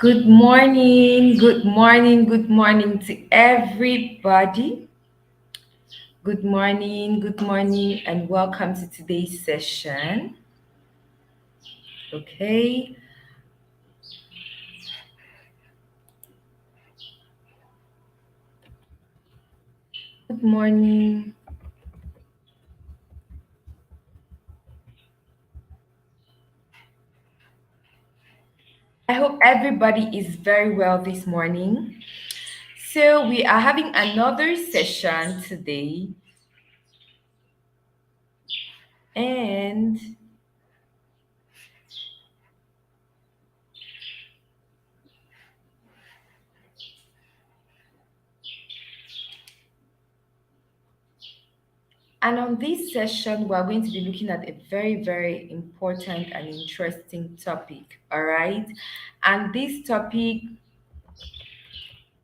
Good morning to everybody. Good morning, and welcome to today's session. Okay, good morning. I hope everybody is very well this morning. So, we are having another session today, and on this session, we're going to be looking at a very, very important and interesting topic. All right. And this topic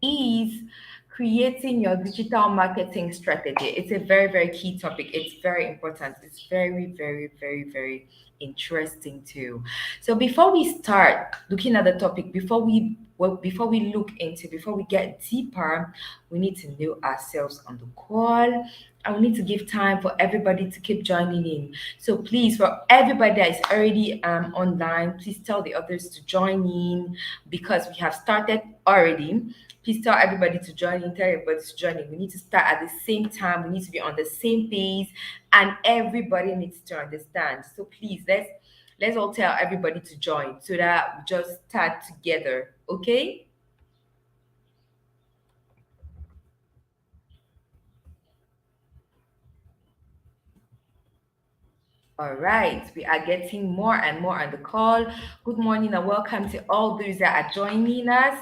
is creating your digital marketing strategy. It's a very, very key topic. It's very important. It's very, very, very, very interesting too. So before we start looking at the topic, before we get deeper, we need to know ourselves on the call. And we need to give time for everybody to keep joining in. So please, for everybody that is already online, please tell the others to join in because we have started already. Please tell everybody to join in, tell everybody to join in. We need to start at the same time. We need to be on the same page, and everybody needs to understand. So please, let's all tell everybody to join so that we just start together. Okay? All right, we are getting more and more on the call. Good morning and welcome to all those that are joining us.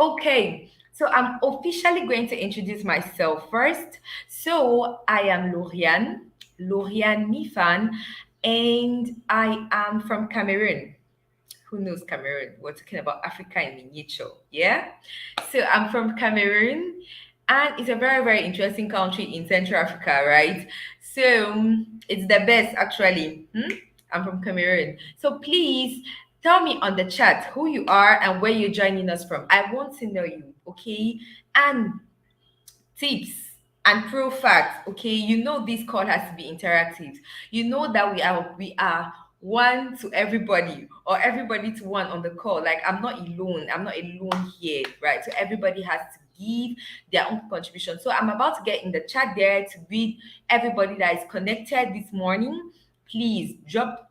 Okay, so I'm officially going to introduce myself first. So I am Lorian Mifan, and I am from Cameroon. Who knows Cameroon? We're talking about Africa in miniature. Yeah. So I'm from Cameroon, and it's a very, very interesting country in Central Africa, right? So it's the best actually. I'm from Cameroon. So please tell me on the chat who you are and where you're joining us from. I want to know you, okay? And tips and pro facts. Okay, you know this call has to be interactive. You know that we are one to everybody or everybody to one on the call. Like I'm not alone here, right? So everybody has to give their own contribution. So I'm about to get in the chat there to read everybody that is connected this morning. Please drop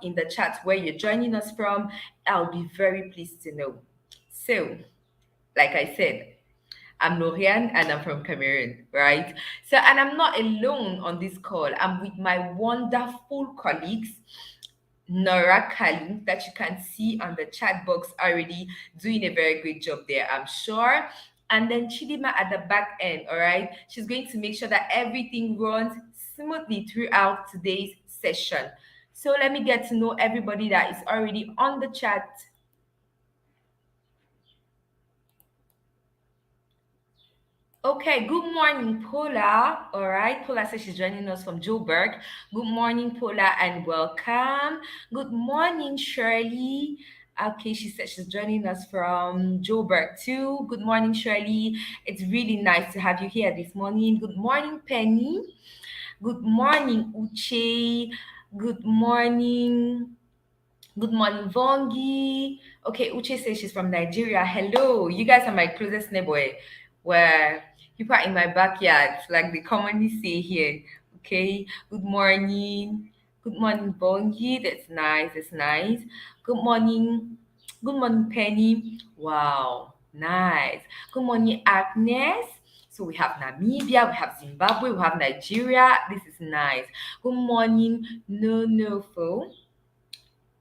in the chat where you're joining us from. I'll be very pleased to know. So, like I said, I'm Lorian and I'm from Cameroon, right? So, and I'm not alone on this call. I'm with my wonderful colleagues, Nora Kali, that you can see on the chat box already doing a very great job there, I'm sure. And then Chidima at the back end, all right? She's going to make sure that everything runs smoothly throughout today's session. So let me get to know everybody that is already on the chat. Okay, good morning, Paula. All right, Paula says she's joining us from Joburg. Good morning, Paula, and welcome. Good morning, Shirley. Okay, she said she's joining us from Joburg too. Good morning, Shirley. It's really nice to have you here this morning. Good morning, Penny. Good morning, Uche. Good morning. Good morning, Vongi. Okay, Uche says she's from Nigeria. Hello, you guys are my closest neighbor. Where people are in my backyard, like they commonly say here. Okay, good morning. Good morning, Vongi. That's nice. That's nice. Good morning. Good morning, Penny. Wow, nice. Good morning, Agnes. So we have Namibia, we have Zimbabwe, we have Nigeria. This is nice. Good morning, Nonofo.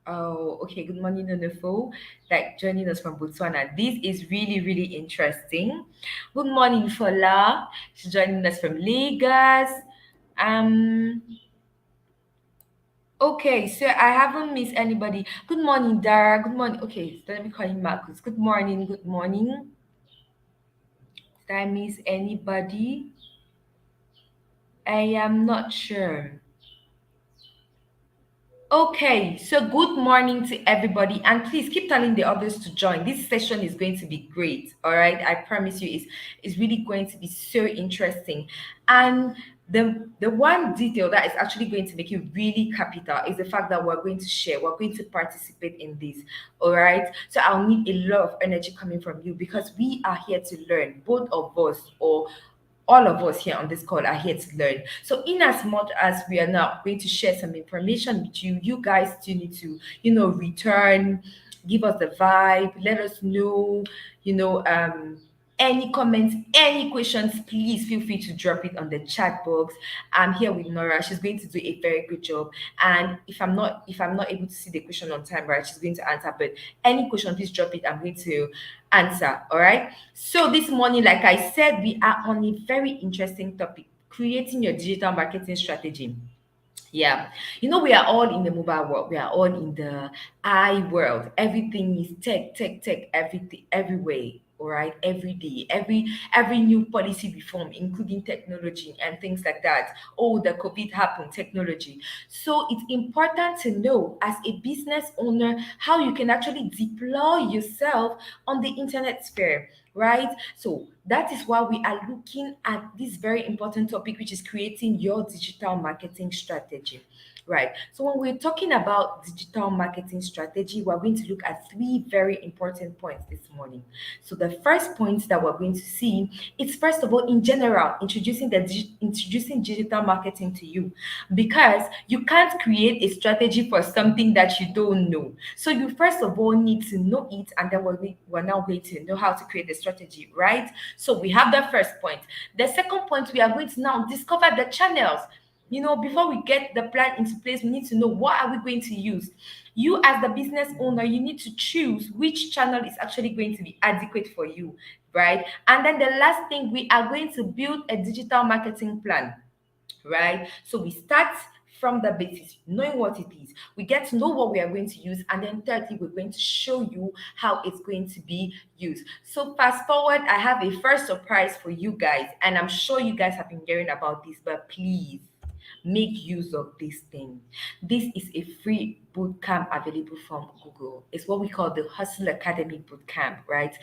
Oh, okay. Good morning, Nonofo. Like joining us from Botswana. This is really, really interesting. Good morning, Fola. She's joining us from Lagos. Um, okay, so I haven't missed anybody. Good morning, Dara. Good morning. Okay, so let me call him Marcus. Good morning, good morning. Did I miss anybody? I am not sure. Okay, so good morning to everybody, and please keep telling the others to join. This session is going to be great. All right, I promise you, it's really going to be so interesting. And the one detail that is actually going to make it really capital is the fact that we're going to participate in this. All right, so I'll need a lot of energy coming from you because we are here to learn, both of us, or all of us here on this call are here to learn. So, in as much as we are now going to share some information with you, you guys still need to, return, give us the vibe, let us know, you know, any comments, any questions, please feel free to drop it on the chat box. I'm here with Nora. She's going to do a very good job. And if I'm not able to see the question on time, right, she's going to answer. But any question, please drop it. I'm going to answer. All right. So this morning, like I said, we are on a very interesting topic: creating your digital marketing strategy. Yeah, we are all in the mobile world. We are all in the I world. Everything is tech, tech, tech. Everything, everywhere. All right, every day, every new policy reform, including technology and things like that. Oh, the COVID happened, technology. So it's important to know as a business owner how you can actually deploy yourself on the internet sphere, right? So that is why we are looking at this very important topic, which is creating your digital marketing strategy. Right. So when we're talking about digital marketing strategy, we're going to look at three very important points this morning. So the first point that we're going to see is, first of all, in general, introducing digital marketing to you, because you can't create a strategy for something that you don't know. So you first of all need to know it, and then we're now going to know how to create the strategy, right? So we have the first point. The second point, we are going to now discover the channels. Before we get the plan into place, we need to know what are we going to use. You as the business owner, you need to choose which channel is actually going to be adequate for you, right? And then the last thing, we are going to build a digital marketing plan, right? So we start from the basis, knowing what it is. We get to know what we are going to use, and then thirdly, we're going to show you how it's going to be used. So fast forward, I have a first surprise for you guys, and I'm sure you guys have been hearing about this, but please make use of this thing. This is a free boot camp available from Google. It's what we call the Hustle Academy boot camp, right?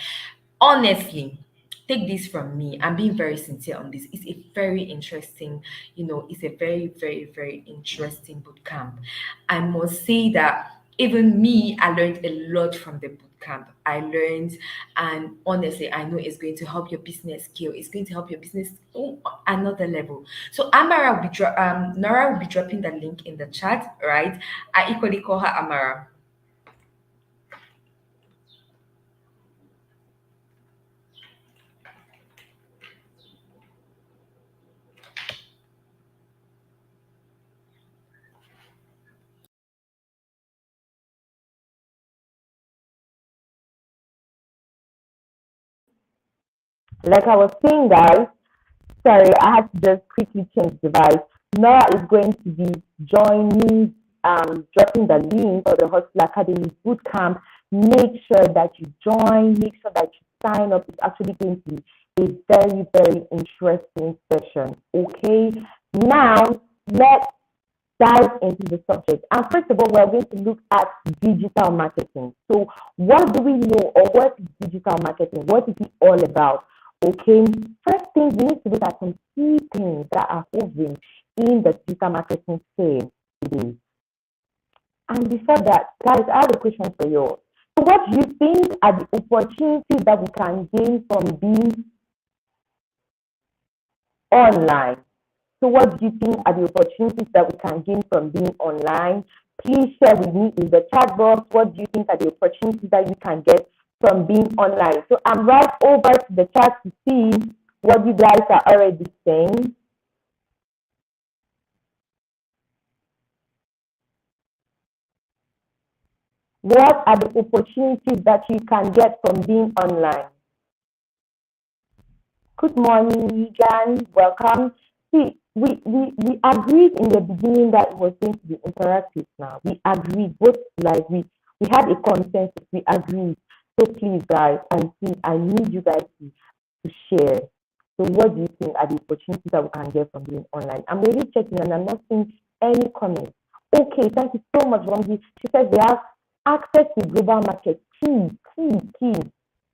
Honestly, take this from me. I'm being very sincere on this. It's a very interesting, it's a very, very, very interesting boot camp. I must say that even me, I learned a lot from the boot camp. I learned, and honestly, I know it's going to help your business scale. It's going to help your business go another level. So Nora will be dropping the link in the chat, right? I equally call her Amara. Like I was saying, guys, sorry, I had to just quickly change device. Nora is going to be joining, dropping the link for the Hustle Academy Bootcamp. Make sure that you join, make sure that you sign up. It's actually going to be a very, very interesting session. Okay, now let's dive into the subject. And first of all, we're going to look at digital marketing. So, what do we know, or what is digital marketing? What is it all about? Okay, first thing, we need to look at some key things that are hovering in the digital marketing scene today. And before that, guys, I have a question for you. So, what do you think are the opportunities that we can gain from being online? So, what do you think are the opportunities that we can gain from being online? Please share with me in the chat box. What do you think are the opportunities that you can get from being online? So, I'm right over to the chat to see what you guys are already saying. What are the opportunities that you can get from being online? Good morning, Megan. Welcome. See, we agreed in the beginning that it was going to be interactive now. We agreed, both like we had a consensus, we agreed. So please, guys, and please, I need you guys to share. So what do you think are the opportunities that we can get from being online? I'm really checking and I'm not seeing any comments Okay, thank you so much, Ramzi. She says they have access to global market. Key.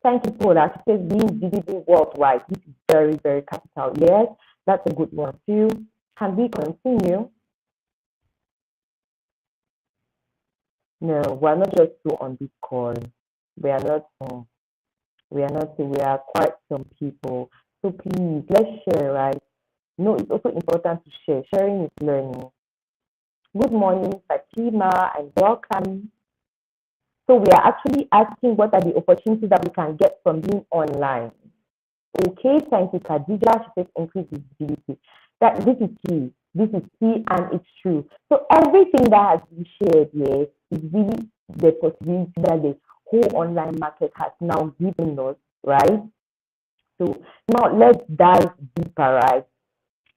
Thank you, Paula. She says being visible worldwide. This is very, very capital. Yes, that's a good one too. Can we continue? No, we're not just two on this call. We are not. We are not. We are quite some people. So please, let's share, right? No, it's also important to share. Sharing is learning. Good morning, Fatima, and welcome. So we are actually asking what are the opportunities that we can get from being online. Okay, thank you, Khadija. She says increase visibility. That this is key. This is key and it's true. So everything that has been shared here is really the possibility that the whole online market has now given us, right? So now let's dive deeper, right?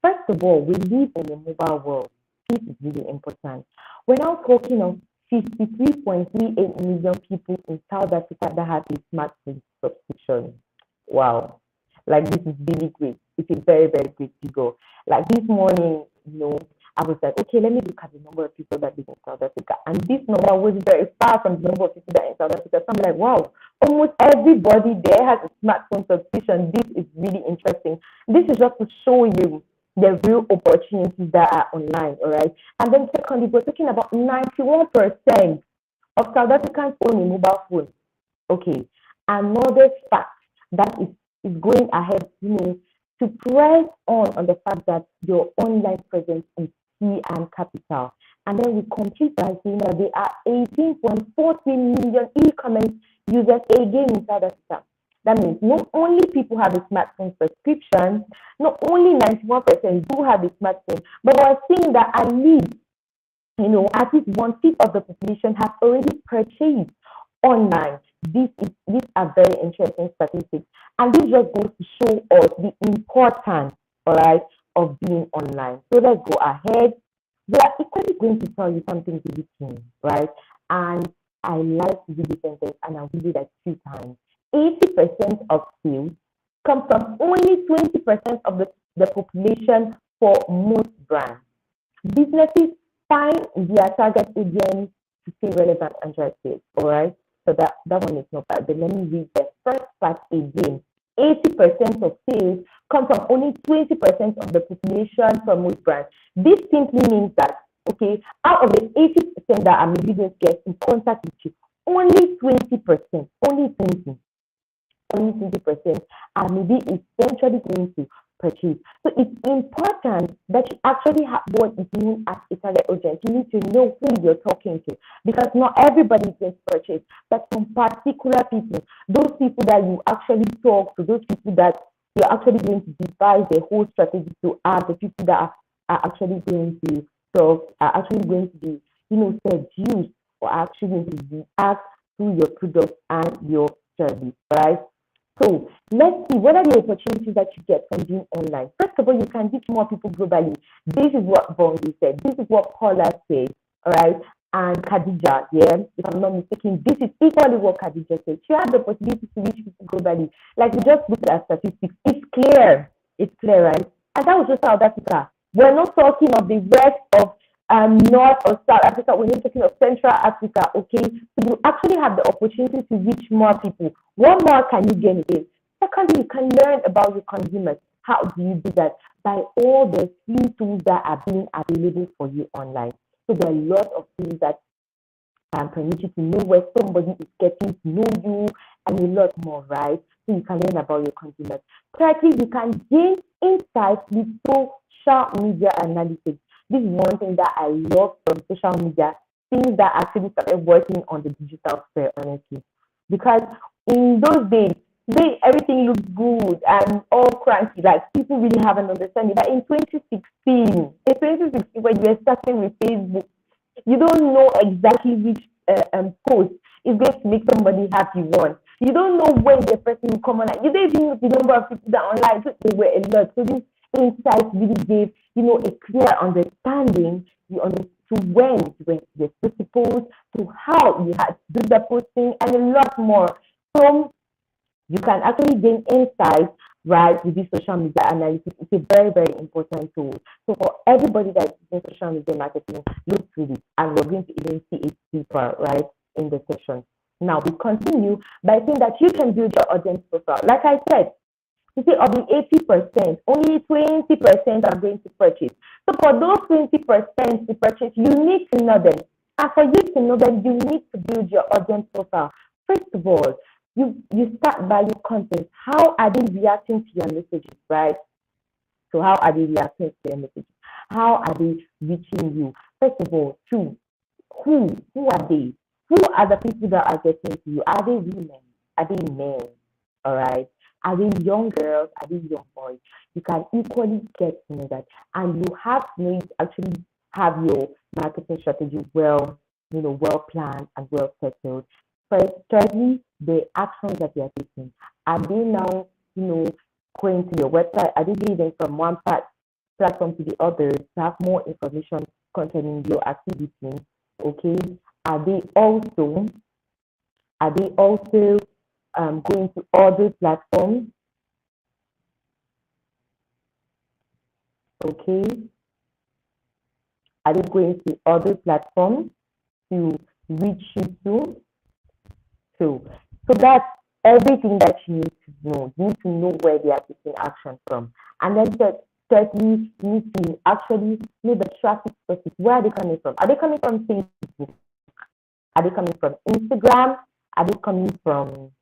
First of all, we live in a mobile world. This is really important. We're now talking of 53.38 million people in South Africa that have a smartphone subscription. Wow. Like this is really great. It's a very, very great figure. Like this morning, I was like, okay, let me look at the number of people that live in South Africa. And this number was very far from the number of people that are in South Africa. So I'm like, wow, almost everybody there has a smartphone subscription. This is really interesting. This is just to show you the real opportunities that are online, all right? And then secondly, we're talking about 91% of South Africans own a mobile phone. Okay. Another fact that is going ahead, to press on the fact that your online presence is key and capital. And then we complete by saying that there are 18.43 million e-commerce users again in South Africa. That means not only people have a smartphone subscription, not only 91% do have a smartphone, but we're seeing that at least 1/5 of the population have already purchased online. These are very interesting statistics, and this just goes to show us the importance, all right, of being online. So let's go ahead. We are equally going to tell you something really key, right? And I like to do this sentence, and I'll read it like 2 times. 80% of sales come from only 20% of the population for most brands. Businesses find their target audience to stay relevant and drive sales, all right? So that one is not bad. But let me read the first part again. 80% of sales come from only 20% of the population from most brands. This simply means that, okay, out of the 80% that are maybe going to get in contact with you, only 20%, only 20% are maybe essentially going to purchase. So it's important that you actually have what is known as a target audience. You need to know who you're talking to, because not everybody is going to purchase, but some particular people, those people that you actually talk to, those people that you're actually going to devise the whole strategy to add, the people that are actually going to talk, are actually going to be, seduced, or actually going to react to your product and your service, right? So let's see, what are the opportunities that you get from being online? First of all, you can reach more people globally. This is what Bongi said. This is what Paula said, all right? And Khadija, if I'm not mistaken, this is equally what Khadija said. She had the possibility to reach people globally. Like, we just looked at statistics. It's clear, right? And that was just South Africa. We're not talking of the rest of North or South Africa. We're not talking of Central Africa, okay? So you actually have the opportunity to reach more people. What more can you gain again? Secondly, you can learn about your consumers. How do you do that? By all the free tools that are being available for you online. So there are a lot of things that permit you to know where somebody is getting to know you, and a lot more, right? So you can learn about your consumers. Thirdly, you can gain insights with social media analytics. This is one thing that I love from social media, things that actually started working on the digital sphere, honestly. Because in those days, everything looked good and all cranky, like people really have an understanding. But in 2016, when you were starting with Facebook, you don't know exactly which post is going to make somebody happy one. You don't know when the person will come online. You don't even know the number of people that are online. So they were a lot. So this insight really gave, a clear understanding. You understood when you're supposed to how you had to do the posting and a lot more. So you can actually gain insights right? With this social media analytics, it's a very, very important tool. So for everybody that's using social media marketing, look through it, and we're going to even see it deeper, right, in the session. Now we continue by saying that you can build your audience profile. Like I said, you see, of the 80%, only 20% are going to purchase. So for those 20% to purchase, you need to know them. And for you to know them, you need to build your audience profile. First of all, you start by your content. How are they reacting to your messages, right? So how are they reacting to your messages? How are they reaching you? First of all, two, who are they? Who are the people that are getting to you? Are they women? Are they men? All right. Are they young girls? Are they young boys? You can equally get to know that, and you have to know, actually have your marketing strategy well, well planned and well settled. First, thirdly, the actions that you are taking. Are they now, going to your website? Are they leaving from one platform to the other to have more information concerning your activity? Okay. Are they also going to other platforms? Okay. Are they going to other platforms to reach you to? So that's everything that you need to know. You need to know where they are taking action from. And then thirdly, you need to actually know the traffic sources. Where are they coming from? Are they coming from Facebook? Are they coming from Instagram? Are they coming from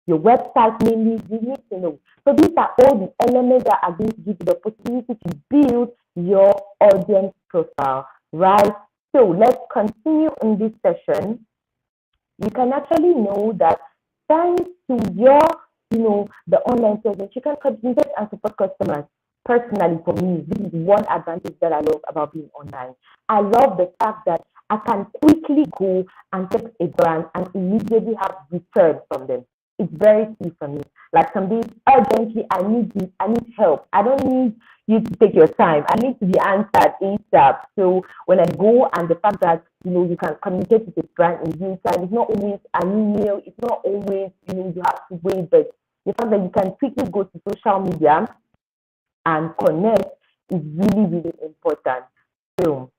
your website? Mainly, you need to know. So these are all the elements that are going to give you the possibility to build your audience profile, right? So let's continue in this session. You can actually know that thanks to your, the online presence, you can communicate and support customers. Personally, for me, this is one advantage that I love about being online. I love the fact that I can quickly go and text a brand and immediately have return from them. It's very key for me. Like some days, urgently, I need help. I don't need you to take your time. I need to be answered ASAP. So when I go, and the fact that you can communicate with the brand in real time, it's not always an email. It's not always you have to wait, but the fact that you can quickly go to social media and connect is really, really important. So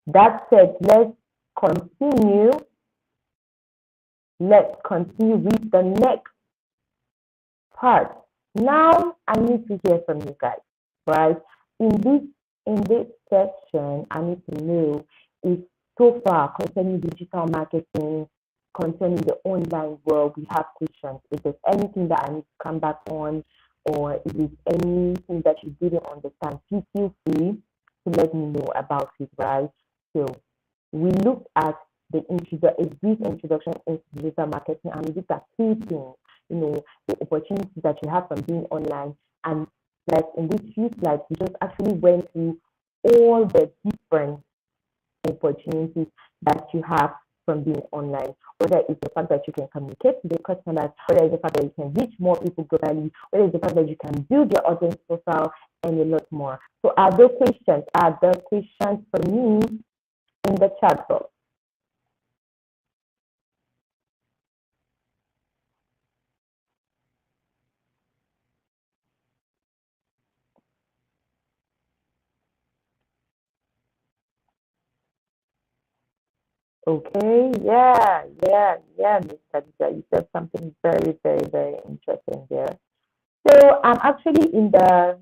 that said, let's continue. Let's continue with the next part. Now I need to hear from you guys, right? In this section, I need to know if so far concerning digital marketing, concerning the online world, we have questions. If there's anything that I need to come back on, or if there's anything that you didn't understand, please feel free to let me know about it, right? So we looked at a brief introduction into digital marketing, and we looked at key things, the opportunities that you have from being online. And like in these few slides, we just actually went through all the different opportunities that you have from being online, whether it's the fact that you can communicate with the customers, whether it's the fact that you can reach more people globally, whether it's the fact that you can build your audience profile, and a lot more. So are there questions? Are there questions for me in the chat box? Okay, yeah, Miss Khadija, you said something very, very, very interesting there. So I'm actually in the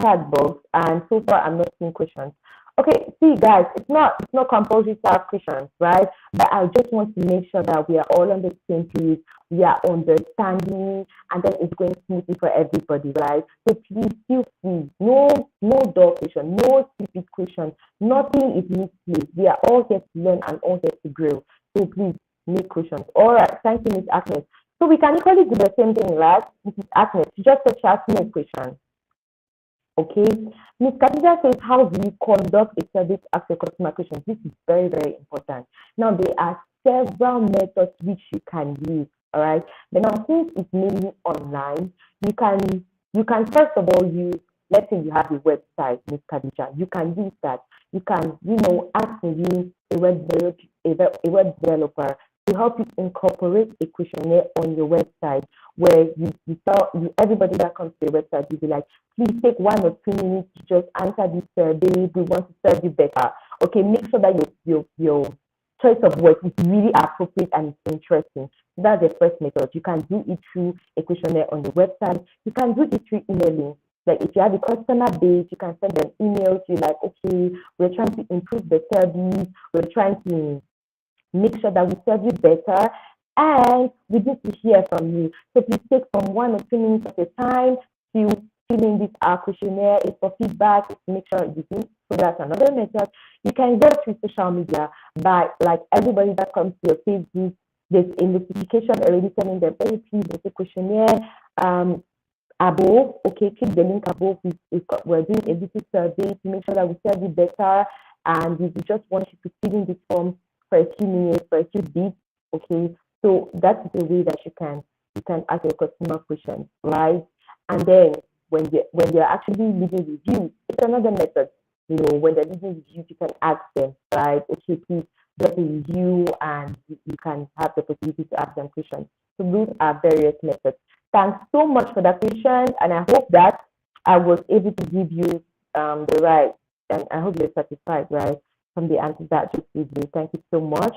chat box, and so far I'm not seeing questions. Okay, see guys, it's not compulsory to have questions, right? But I just want to make sure that we are all on the same page, we are understanding, and then it's going smoothly for everybody, right? So please feel free. No dull question, no stupid question, nothing is misplaced. We are all here to learn and all here to grow. So please make questions. All right, thank you, Miss Agnes. So we can equally do the same thing, right? Mrs. Agnes, you just ask me a question. Okay, Ms. Khadija says, how do you conduct a service after customer questions? This is very, very important. Now, there are several methods which you can use, all right? But now, since it's mainly online, you can first of all use, let's say you have a website, Ms. Khadija, you can use that. You can, ask maybe a web developer to help you incorporate a questionnaire on your website where you tell everybody that comes to your website, you'll be like, please take 1 or 2 minutes to just answer this survey. We want to serve you better. Okay, make sure that your choice of words is really appropriate and it's interesting. So that's the first method. You can do it through a questionnaire on the website. You can do it through emailing. Like if you have a customer base, you can send an email to like, okay, we're trying to improve the service. We're trying to make sure that we serve you better, and we need to hear from you. So please take from 1 or 2 minutes of your time to fill in this questionnaire. It's for feedback. It's to make sure you do. So that's another method. You can go through social media by like everybody that comes to your Facebook. There's a notification already telling them, hey, please, there's a questionnaire above. Okay, click the link above. We're doing a little survey to make sure that we serve you better, and we just want you to fill in this form for a few minutes, for a few bits. Okay, so that's the way that you can ask your customer questions, right? And then when they're actually leaving reviews, it's another method. You know, when they're leaving reviews, you can ask them, right? Okay, please drop a review, and you can have the possibility to ask them questions. So those are various methods. Thanks so much for that question, and I hope that I was able to give you the right, and I hope you're satisfied, right, from the answers that I just gave you. Thank you so much.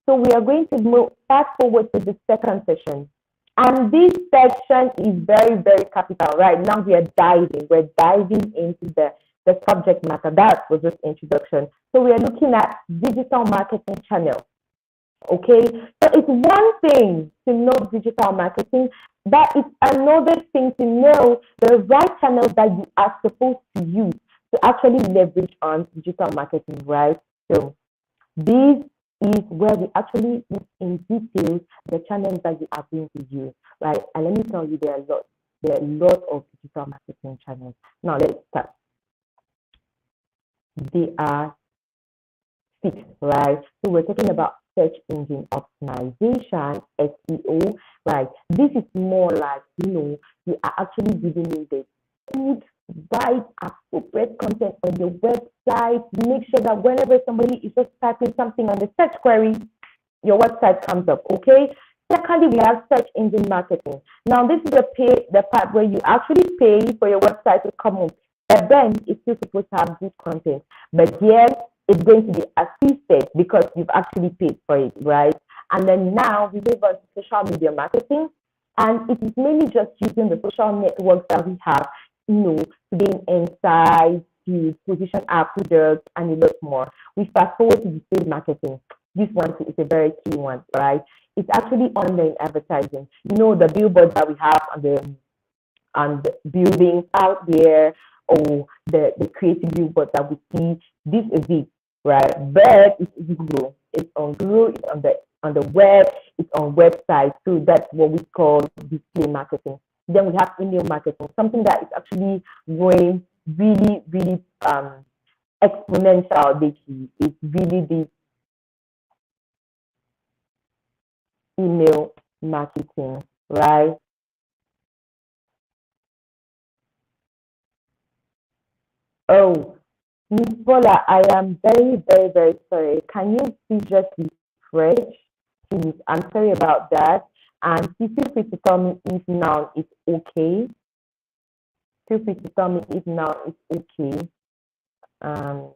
So we are going to move fast forward to the second session. And this section is very, very capital, right? Now we're diving into the subject matter. That was just introduction. So we are looking at digital marketing channels. Okay, so it's one thing to know digital marketing, but it's another thing to know the right channels that you are supposed to use to actually leverage on digital marketing, right? So this is where we actually look in detail the channels that you are going to use, right? And let me tell you, there are a lot of digital marketing channels. Now let's start. They are 6, right? So we're talking about search engine optimization, SEO, right? This is more like, you are actually giving me the good, right, appropriate content on your website. Make sure that whenever somebody is just typing something on the search query, your website comes up, okay? Secondly, we have search engine marketing. Now, this is the part where you actually pay for your website to come up, but then it's still supposed to have good content. But here, it's going to be assisted because you've actually paid for it, right? And then now we move on to social media marketing, and it is mainly just using the social networks that we have, to gain insights, to position our products, and a lot more. We fast forward to display marketing. This one is a very key one, right? It's actually online advertising. The billboards that we have on the buildings out there, or the creative billboards that we see. This is it, right? But it's Google. It's on Google. It's on the web. It's on websites. So that's what we call display marketing. Then we have email marketing, something that is actually growing really, really exponential lately. It's really the email marketing, right? Oh, Miss Paula, I am very, very, very sorry. Can you please just refresh? Please, I'm sorry about that. And please feel free to tell me if now it's okay. Feel free to tell me if now it's okay. Um,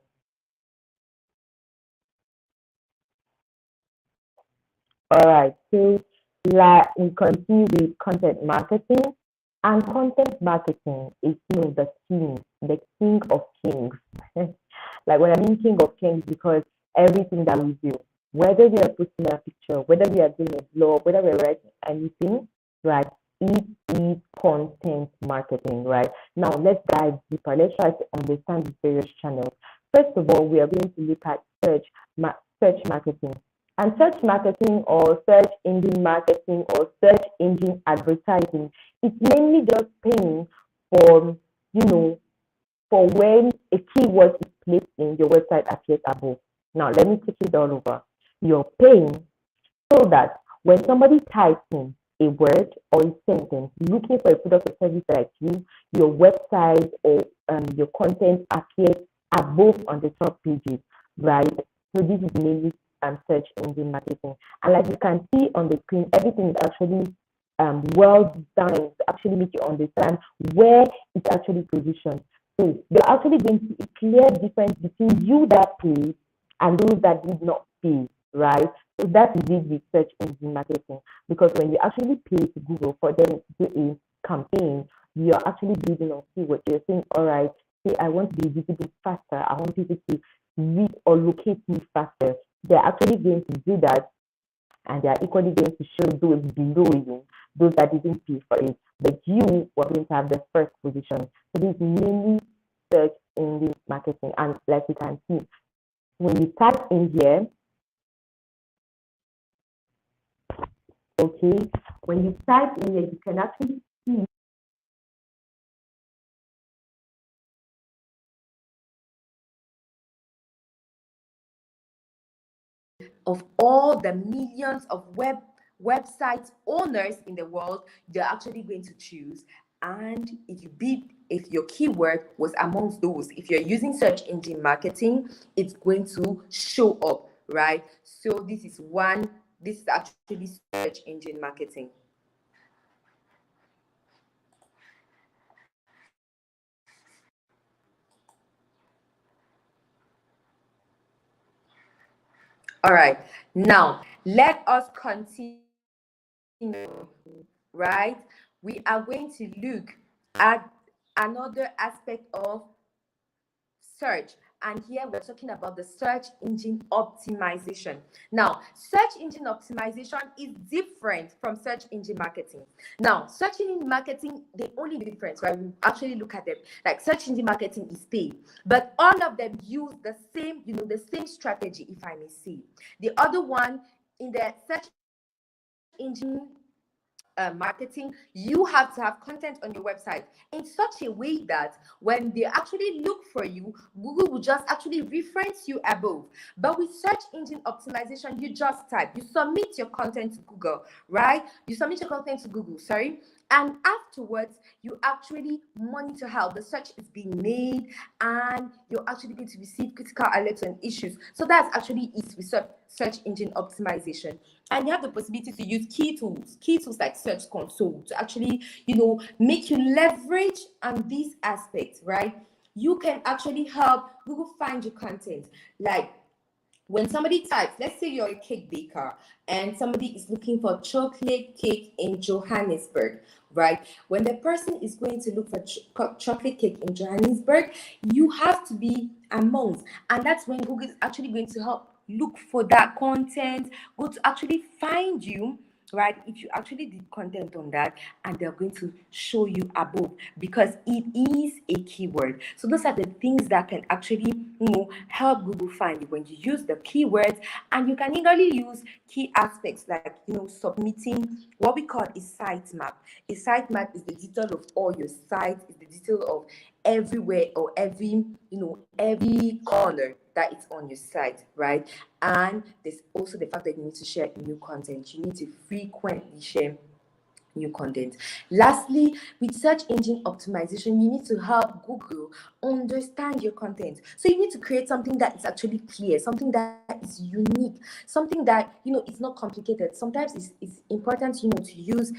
all right. So we continue with content marketing. And content marketing is, the king of kings. Like when I mean king of kings, because everything that we do, whether we are posting a picture, whether we are doing a blog, whether we're writing anything, right? It is content marketing, right? Now let's dive deeper. Let's try to understand the various channels. First of all, we are going to look at search marketing. And search marketing, or search engine marketing, or search engine advertising, it's mainly just paying for, for when a keyword is placed in your website appears above. Now, let me take it all over. You're paying so that when somebody types in a word or a sentence looking for a product or service like you, your website or your content appears above on the top pages, right? So this is mainly search engine marketing. And like you can see on the screen, everything is actually well designed to actually make you understand where it's actually positioned. So you're actually going to see a clear difference between you that paid and those that did not pay, right? So that is it with search engine marketing, because when you actually pay to Google for them to do a campaign, you're actually building on keywords. You're saying, all right, hey, I want to be visible faster. I want people to read or locate me faster. They're actually going to do that, and they are equally going to show those below you, those that didn't pay for it. But you were going to have the first position. So this is mainly search engine marketing. And like you can see, when you type in here, okay, when you type in here, you can actually see of all the millions of website owners in the world, you're actually going to choose. And if your keyword was amongst those, if you're using search engine marketing, it's going to show up, right? So this is actually search engine marketing. All right, now let us continue, right? We are going to look at another aspect of search, and here we're talking about the search engine optimization. Now, search engine optimization is different from search engine marketing. Now, search engine marketing, the only difference, right, we actually look at them, like search engine marketing is paid, but all of them use the same, the same strategy, if I may say. The other one, in the search engine marketing, you have to have content on your website in such a way that when they actually look for you, Google will just actually reference you above. But with search engine optimization, you just type, you submit your content to Google, right? You submit your content to Google, sorry, and afterwards you actually monitor how the search is being made, and you're actually going to receive critical alerts and issues. So that's actually it with search engine optimization. And you have the possibility to use key tools like Search Console to actually, make you leverage on these aspects, right? You can actually help Google find your content. Like when somebody types, let's say you're a cake baker and somebody is looking for chocolate cake in Johannesburg, right? When the person is going to look for chocolate cake in Johannesburg, you have to be amongst, and that's when Google is actually going to help look for that content, go to actually find you, right? If you actually did content on that, and they're going to show you above because it is a keyword. So those are the things that can actually, help Google find you when you use the keywords. And you can eagerly use key aspects like, submitting what we call a site map. A site map is the detail of all your sites, is the detail of everywhere or every corner that it's on your site, right? And there's also the fact that you need to share new content. You need to frequently share new content. Lastly, with search engine optimization, you need to help Google understand your content. So you need to create something that is actually clear, something that is unique, something that it's not complicated. Sometimes it's important to use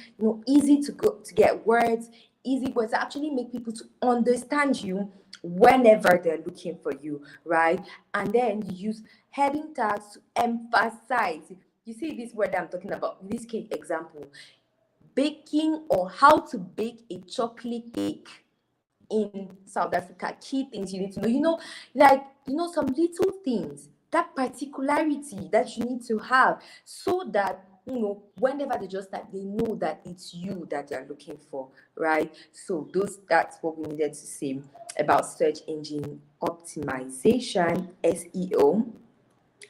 easy to get words, easy words that actually make people to understand you whenever they're looking for you, right? And then you use heading tags to emphasize. You see this word that I'm talking about, this cake example, baking or how to bake a chocolate cake in South Africa. Key things you need to know, some little things, that particularity that you need to have, so that whenever they just start, they know that it's you that they're looking for, right? So that's what we needed to say about search engine optimization, SEO.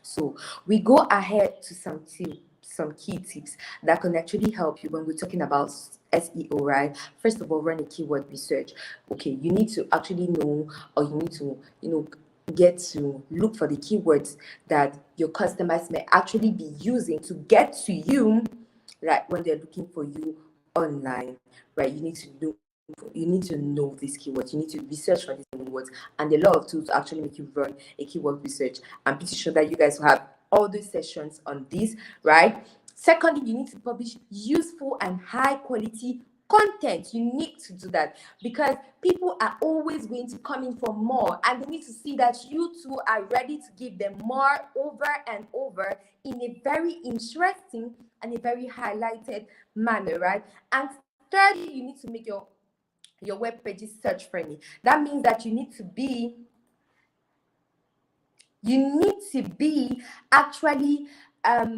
So we go ahead to some key tips that can actually help you when we're talking about SEO, right? First of all, run a keyword research. Okay, you need to actually know, or you need to, get to look for the keywords that your customers may actually be using to get to you, like when they're looking for you online, right? You need to know these keywords. You need to research for these keywords, and a lot of tools to actually make you run a keyword research. I'm pretty sure that you guys will have all those sessions on this, right? Secondly, you need to publish useful and high quality content. You need to do that because people are always going to come in for more, and they need to see that you too are ready to give them more over and over in a very interesting and a very highlighted manner, right? And thirdly, you need to make your web pages search friendly. That means that you need to be actually have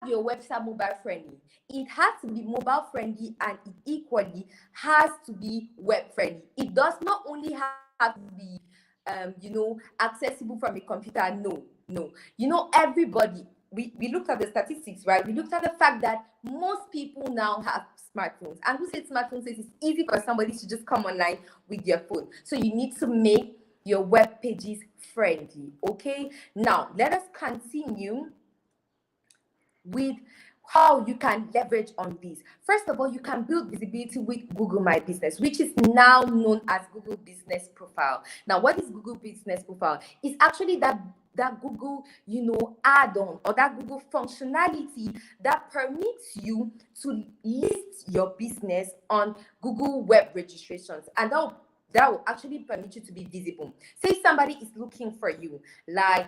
your website mobile friendly. It has to be mobile friendly, and it equally has to be web friendly. It does not only have to be accessible from a computer. No. Everybody, we looked at the statistics, right? We looked at the fact that most people now have smartphones. And who said smartphones says it's easy for somebody to just come online with your phone. So you need to make your web pages friendly. Okay, now let us continue with how you can leverage on this. First of all, you can build visibility with Google My Business, which is now known as Google Business Profile. Now, what is Google Business Profile? It's actually that Google, add-on, or that Google functionality that permits you to list your business on Google web registrations, and that will actually permit you to be visible. Say somebody is looking for you, like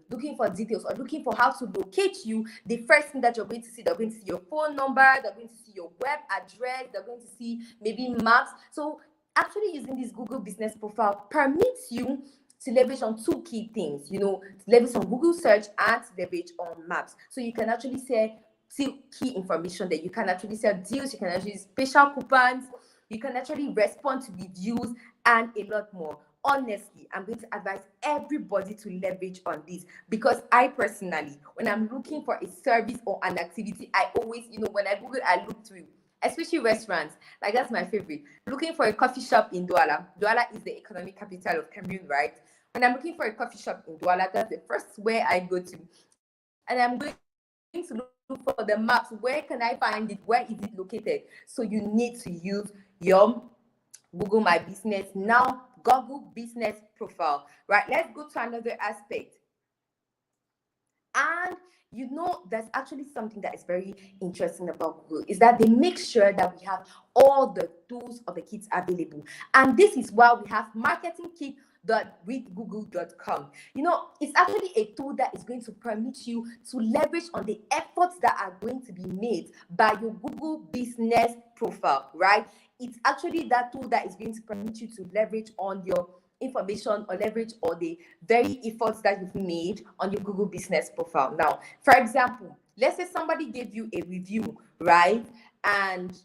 looking for details or looking for how to locate you. The first thing that you're going to see, they're going to see your phone number, they're going to see your web address, they're going to see maybe maps. So actually using this Google Business Profile permits you to leverage on two key things, to leverage on Google search and to leverage on maps. So you can actually see key information there. You can actually sell deals, you can actually use special coupons, you can actually respond to reviews, and a lot more. Honestly, I'm going to advise everybody to leverage on this, because I personally, when I'm looking for a service or an activity, I always, when I Google, I look through, especially restaurants. Like, that's my favorite. Looking for a coffee shop in Douala. Douala is the economic capital of Cameroon, right? When I'm looking for a coffee shop in Douala, that's the first where I go to. And I'm going to look for the maps. Where can I find it? Where is it located? So you need to use your Google My Business, now Google Business Profile, right? Let's go to another aspect. And there's actually something that is very interesting about Google, is that they make sure that we have all the tools or the kits available. And this is why we have marketing kit with google.com. It's actually a tool that is going to permit you to leverage on the efforts that are going to be made by your Google Business Profile, right? It's actually that tool that is going to permit you to leverage on your information or leverage all the very efforts that you've made on your Google Business Profile. Now, for example, let's say somebody gave you a review, right? And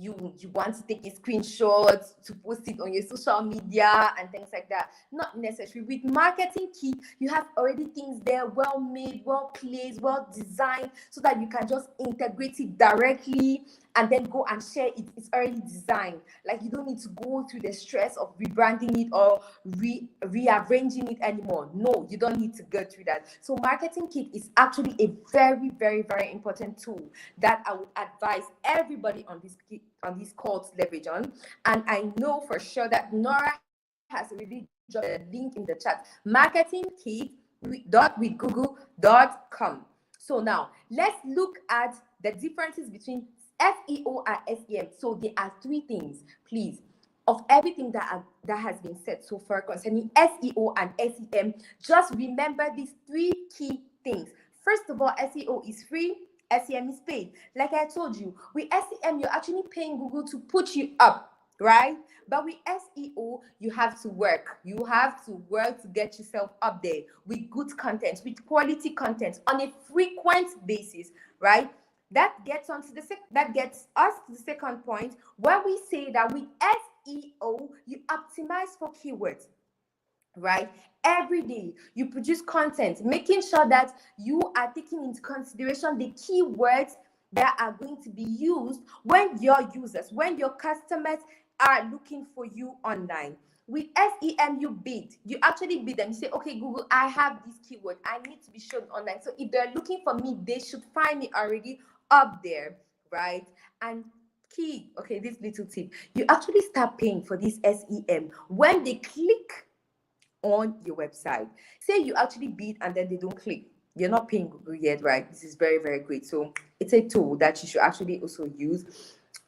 you want to take a screenshot to post it on your social media and things like that. Not necessary. With marketing kit, you have already things there, well made, well placed, well designed, so that you can just integrate it directly and then go and share it. It's already designed. Like, you don't need to go through the stress of rebranding it or rearranging it anymore. No, you don't need to go through that. So marketing kit is actually a very, very, very important tool that I would advise everybody on this call to leverage on. And I know for sure that Nora has already dropped the link in the chat. Marketing kit with google.com. So now let's look at the differences between SEO and SEM. So there are three things, please, of everything that has been said so far concerning SEO and SEM. Just remember these three key things. First of all, SEO is free, SEM is paid. Like I told you, with SEM, you're actually paying Google to put you up, right? But with SEO, you have to work. You have to work to get yourself up there with good content, with quality content on a frequent basis, right? That gets us to the second point, where we say that with SEO, you optimize for keywords, right? Every day you produce content, making sure that you are taking into consideration the keywords that are going to be used when your customers are looking for you online. With SEM, you actually bid and you say, okay, Google, I have this keyword, I need to be shown online. So if they're looking for me, they should find me already up there, right? And this little tip, you actually start paying for this SEM when they click on your website. Say you actually bid and then they don't click. You're not paying Google yet, right? This is very, very great. So it's a tool that you should actually also use.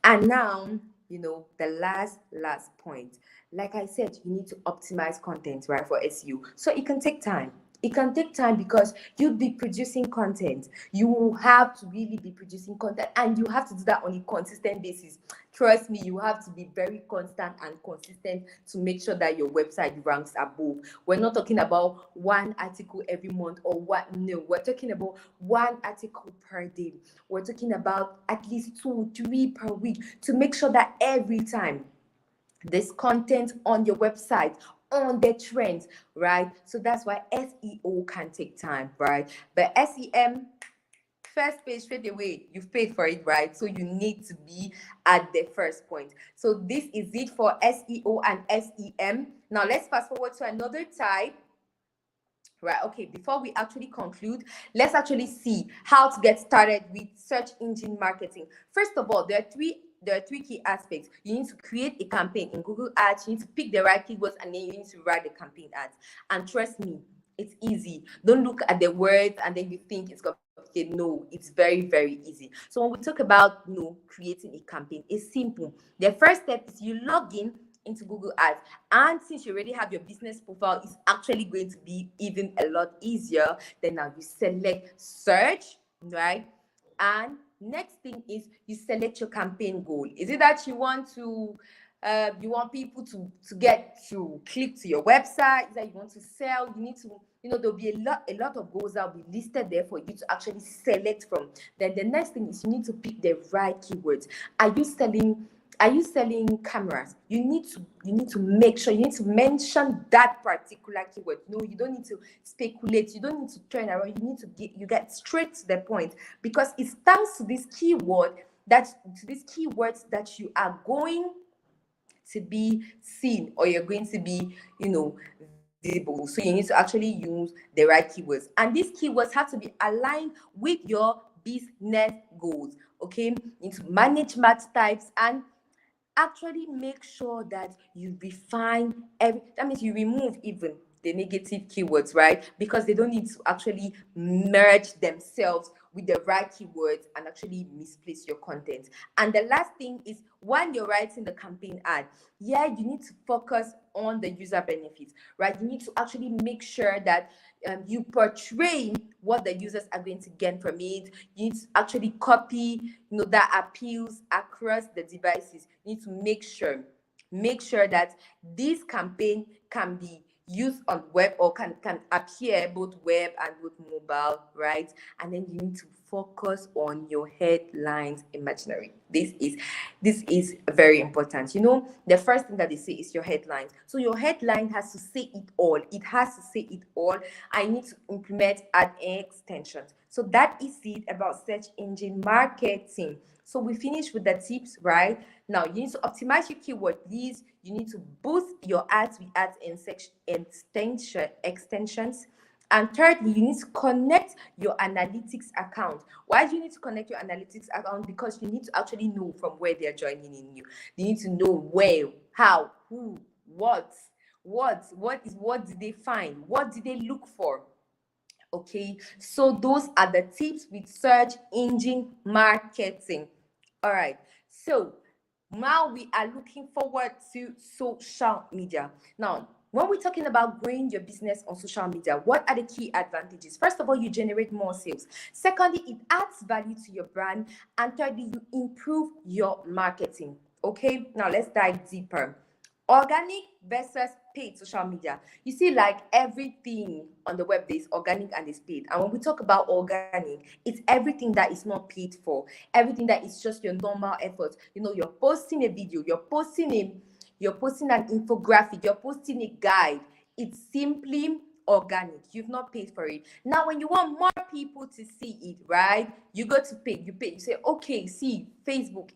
And now, the last point. Like I said, you need to optimize content, right, for SEO. So it can take time. It can take time because you'll be producing content. You will have to really be producing content, and you have to do that on a consistent basis. Trust me, you have to be very constant and consistent to make sure that your website ranks above. We're not talking about one article every month or what. No, we're talking about one article per day. We're talking about at least 2 3 per week to make sure that every time there's content on your website on the trends, right? So that's why SEO can take time, right? But SEM, first page straight away, you've paid for it, right? So you need to be at the first point. So this is it for SEO and SEM. Now let's fast forward to another type. Right, okay, before we actually conclude, let's actually see how to get started with search engine marketing. First of all, there are three key aspects. You need to create a campaign in Google Ads, you need to pick the right keywords, and then you need to write the campaign ads. And trust me, it's easy. Don't look at the words and then you think it's complicated. No, it's very, very easy. So when we talk about creating a campaign, it's simple. The first step is you log in into Google Ads. And since you already have your business profile, it's actually going to be even a lot easier. Then now you select search, right? And next thing is you select your campaign goal. Is it that you want people to get to click to your website? Is that you want to sell? You need to, there'll be a lot of goals that will be listed there for you to actually select from. Then the next thing is you need to pick the right keywords. Are you selling cameras? You need to make sure you need to mention that particular keyword. No, you don't need to speculate, you don't need to turn around, you get straight to the point, because it stands to this these keywords that you are going to be seen, or you're going to be visible. So you need to actually use the right keywords, and these keywords have to be aligned with your business goals. Okay, you need to manage match types and actually make sure that you refine that means you remove even the negative keywords, right? Because they don't need to actually merge themselves with the right keywords and actually misplace your content. And the last thing is, when you're writing the campaign ad, yeah, you need to focus on the user benefits, right? You need to actually make sure that you portray what the users are going to get from it. You need to actually copy, that appeals across the devices. You need to make sure that this campaign can be used on web, or can appear both web and both mobile, right? And then you need to focus on your headlines imaginary. This is very important. The first thing that they say is your headlines. So your headline has to say it all. It has to say it all. I need to implement ad extensions. So that is it about search engine marketing. So we finish with the tips, right? Now you need to optimize your keyword leads. You need to boost your ads with ads in extensions. And thirdly, you need to connect your analytics account. Why do you need to connect your analytics account? Because you need to actually know from where they're joining in you. You need to know where, how, who, what did they find? What did they look for? Okay, so those are the tips with search engine marketing. All right, so now we are looking forward to social media. Now, when we're talking about growing your business on social media, what are the key advantages? First of all, you generate more sales. Secondly, it adds value to your brand. And thirdly, you improve your marketing. Okay, now let's dive deeper. Organic versus paid social media. You see, like everything on the web, there's organic and there's paid. And when we talk about organic, it's everything that is not paid for, everything that is just your normal effort. You're posting a video, you're posting an infographic, you're posting a guide. It's simply organic. You've not paid for it. Now, when you want more people to see it, right? You go to pay. You pay. You say, okay, see, Facebook,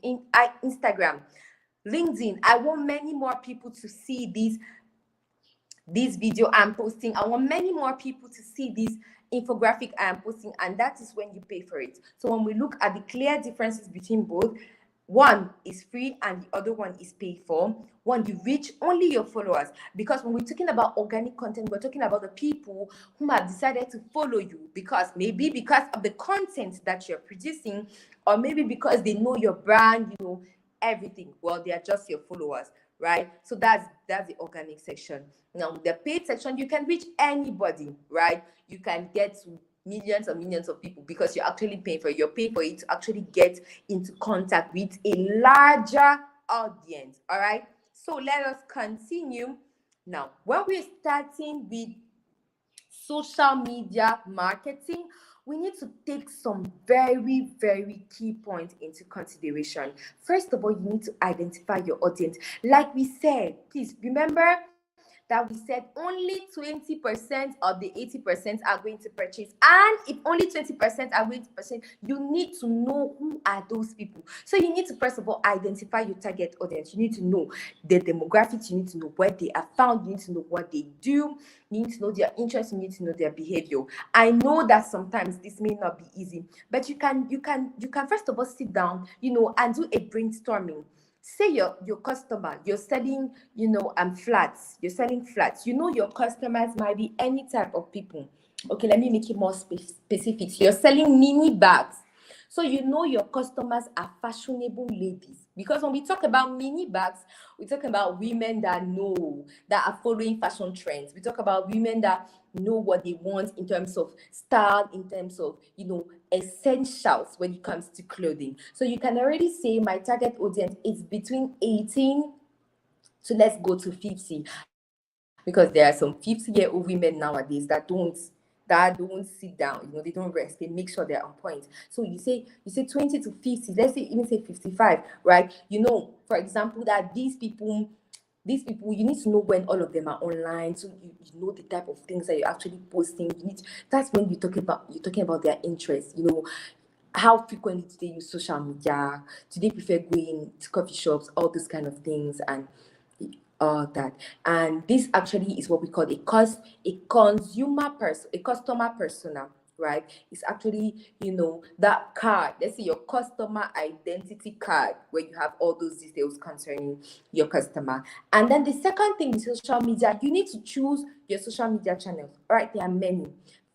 Instagram, LinkedIn. I want many more people to see this video I'm posting. I want many more people to see this infographic I am posting, and that is when you pay for it. So when we look at the clear differences between both, one is free and the other one is paid for. One, you reach only your followers, because when we're talking about organic content, we're talking about the people who have decided to follow you, because maybe because of the content that you're producing, or maybe because they know your brand, everything. Well, they are just your followers, right? So that's the organic section. Now the paid section, you can reach anybody, right? You can get to millions and millions of people, because you're actually paying for it. You're paying for it to actually get into contact with a larger audience. All right, so let us continue. Now, when we're starting with social media marketing, we need to take some very, very key points into consideration. First of all, you need to identify your audience. Like we said, please remember that we said only 20% of the 80% are going to purchase. And if only 20% are going to purchase, you need to know who are those people. So you need to first of all identify your target audience. You need to know the demographics, you need to know where they are found, you need to know what they do, you need to know their interests, you need to know their behavior. I know that sometimes this may not be easy, but you can first of all sit down, and do a brainstorming. Say your customer, you're selling, flats, you're selling flats. Your customers might be any type of people. Okay, let me make it more specific. You're selling mini bags. So your customers are fashionable ladies, because when we talk about mini bags, we talk about women that are following fashion trends. We talk about women that know what they want in terms of style, in terms of essentials when it comes to clothing. So you can already say my target audience is between 18 to, let's go to 50, because there are some 50-year-old women nowadays that don't sit down, they don't rest, they make sure they're on point. So you say 20 to 50, let's say, even say 55, right? For example, that these people, you need to know when all of them are online, so you know the type of things that you're actually posting. That's when you're talking about their interests. How frequently do they use social media? Do they prefer going to coffee shops? All those kind of things, and all that. And this actually is what we call a consumer person, a customer persona, right? It's actually, that card. Let's say your customer identity card, where you have all those details concerning your customer. And then the second thing with social media, you need to choose your social media channels. All right, there are many: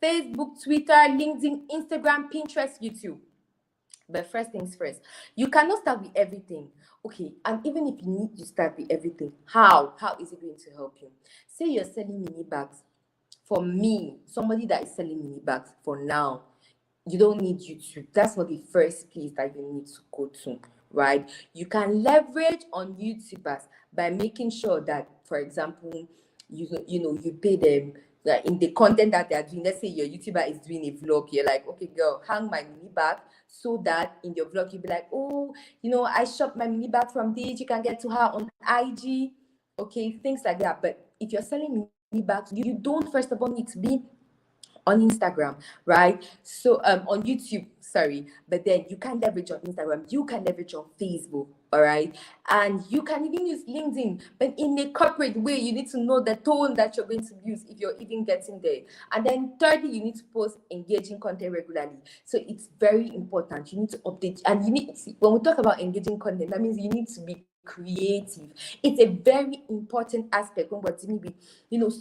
Facebook, Twitter, LinkedIn, Instagram, Pinterest, YouTube. But first things first, you cannot start with everything. Okay, and even if you need to start with everything, how is it going to help you? Say you're selling mini bags. For me, somebody that is selling mini bags, for now, you don't need YouTube. That's not the first place that you need to go to, right? You can leverage on YouTubers by making sure that, for example, you pay them, like, in the content that they are doing. Let's say your YouTuber is doing a vlog. You're like, okay, girl, hang my mini bag, so that in your vlog you'll be like, oh, I shop my mini bag from this. You can get to her on IG, okay, things like that. But if you're selling mini bags, you don't first of all need to be on Instagram, right? So on YouTube, sorry, but then you can leverage on Instagram, you can leverage on Facebook, all right, and you can even use LinkedIn, but in a corporate way. You need to know the tone that you're going to use if you're even getting there. And then thirdly, you need to post engaging content regularly. So it's very important. You need to update, and when we talk about engaging content, that means you need to be creative. It's a very important aspect when we're dealing with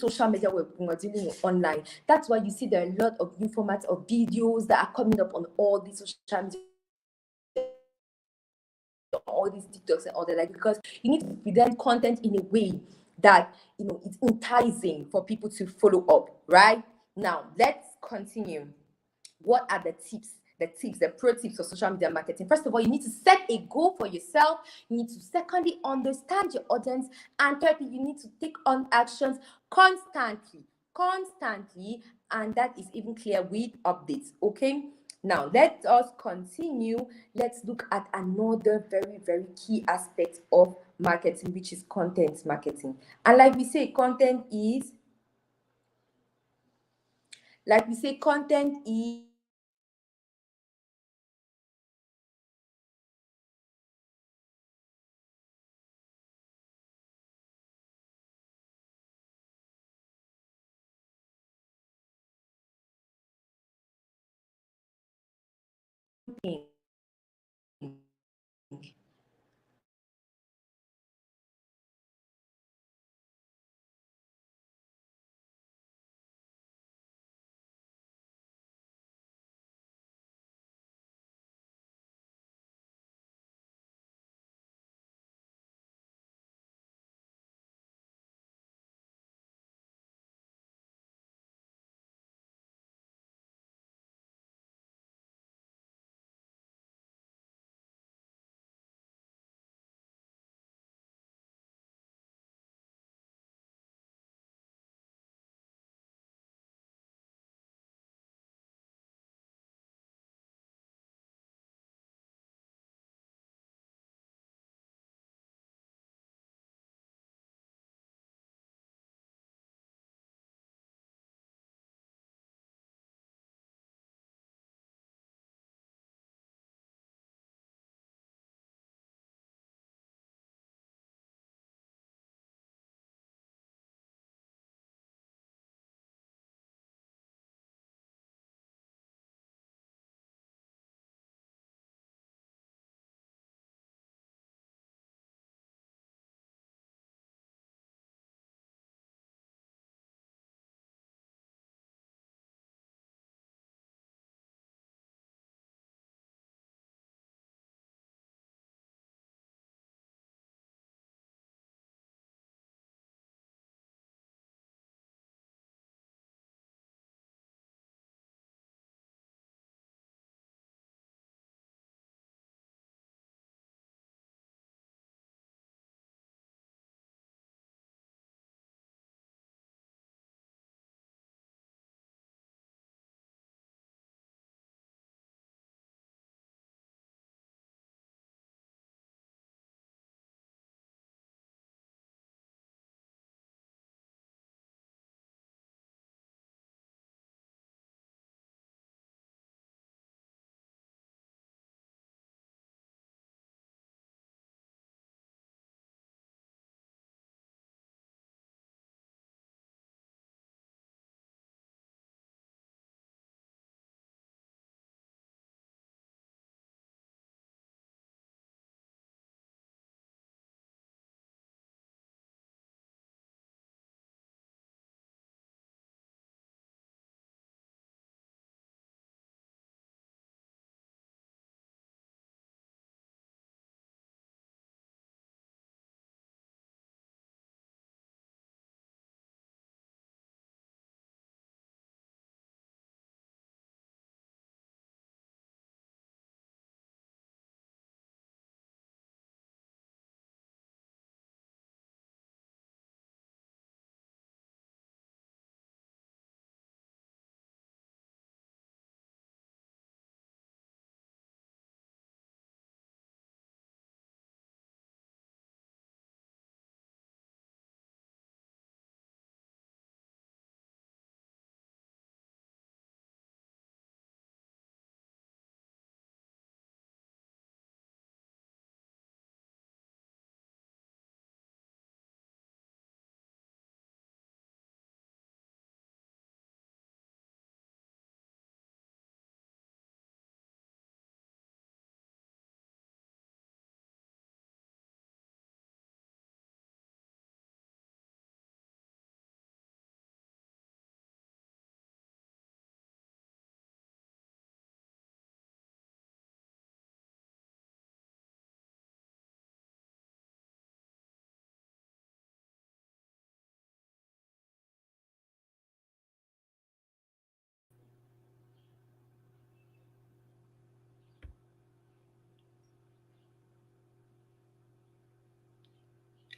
social media, when we're dealing with online. That's why you see there are a lot of new formats of videos that are coming up on all these social media, on all these TikToks and all that, like, because you need to present content in a way that it's enticing for people to follow up, right? Now let's continue. What are the pro tips for social media marketing? First of all, you need to set a goal for yourself. You need to secondly understand your audience, and thirdly, you need to take on actions constantly, and that is even clear with updates. Okay, now let us continue. Let's look at another very, very key aspect of marketing, which is content marketing. And like we say, content is thing.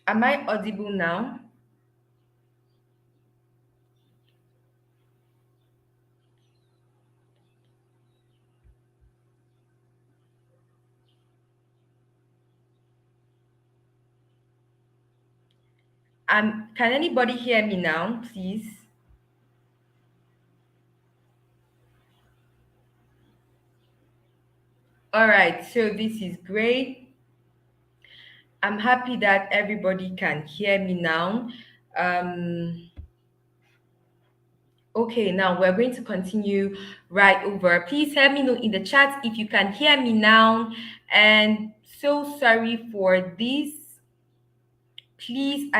Am I audible now? Can anybody hear me now, please? All right, so this is great. I'm happy that everybody can hear me now. Um, okay, now we're going to continue right over. Please let me know in the chat if you can hear me now. And so sorry for this. Please,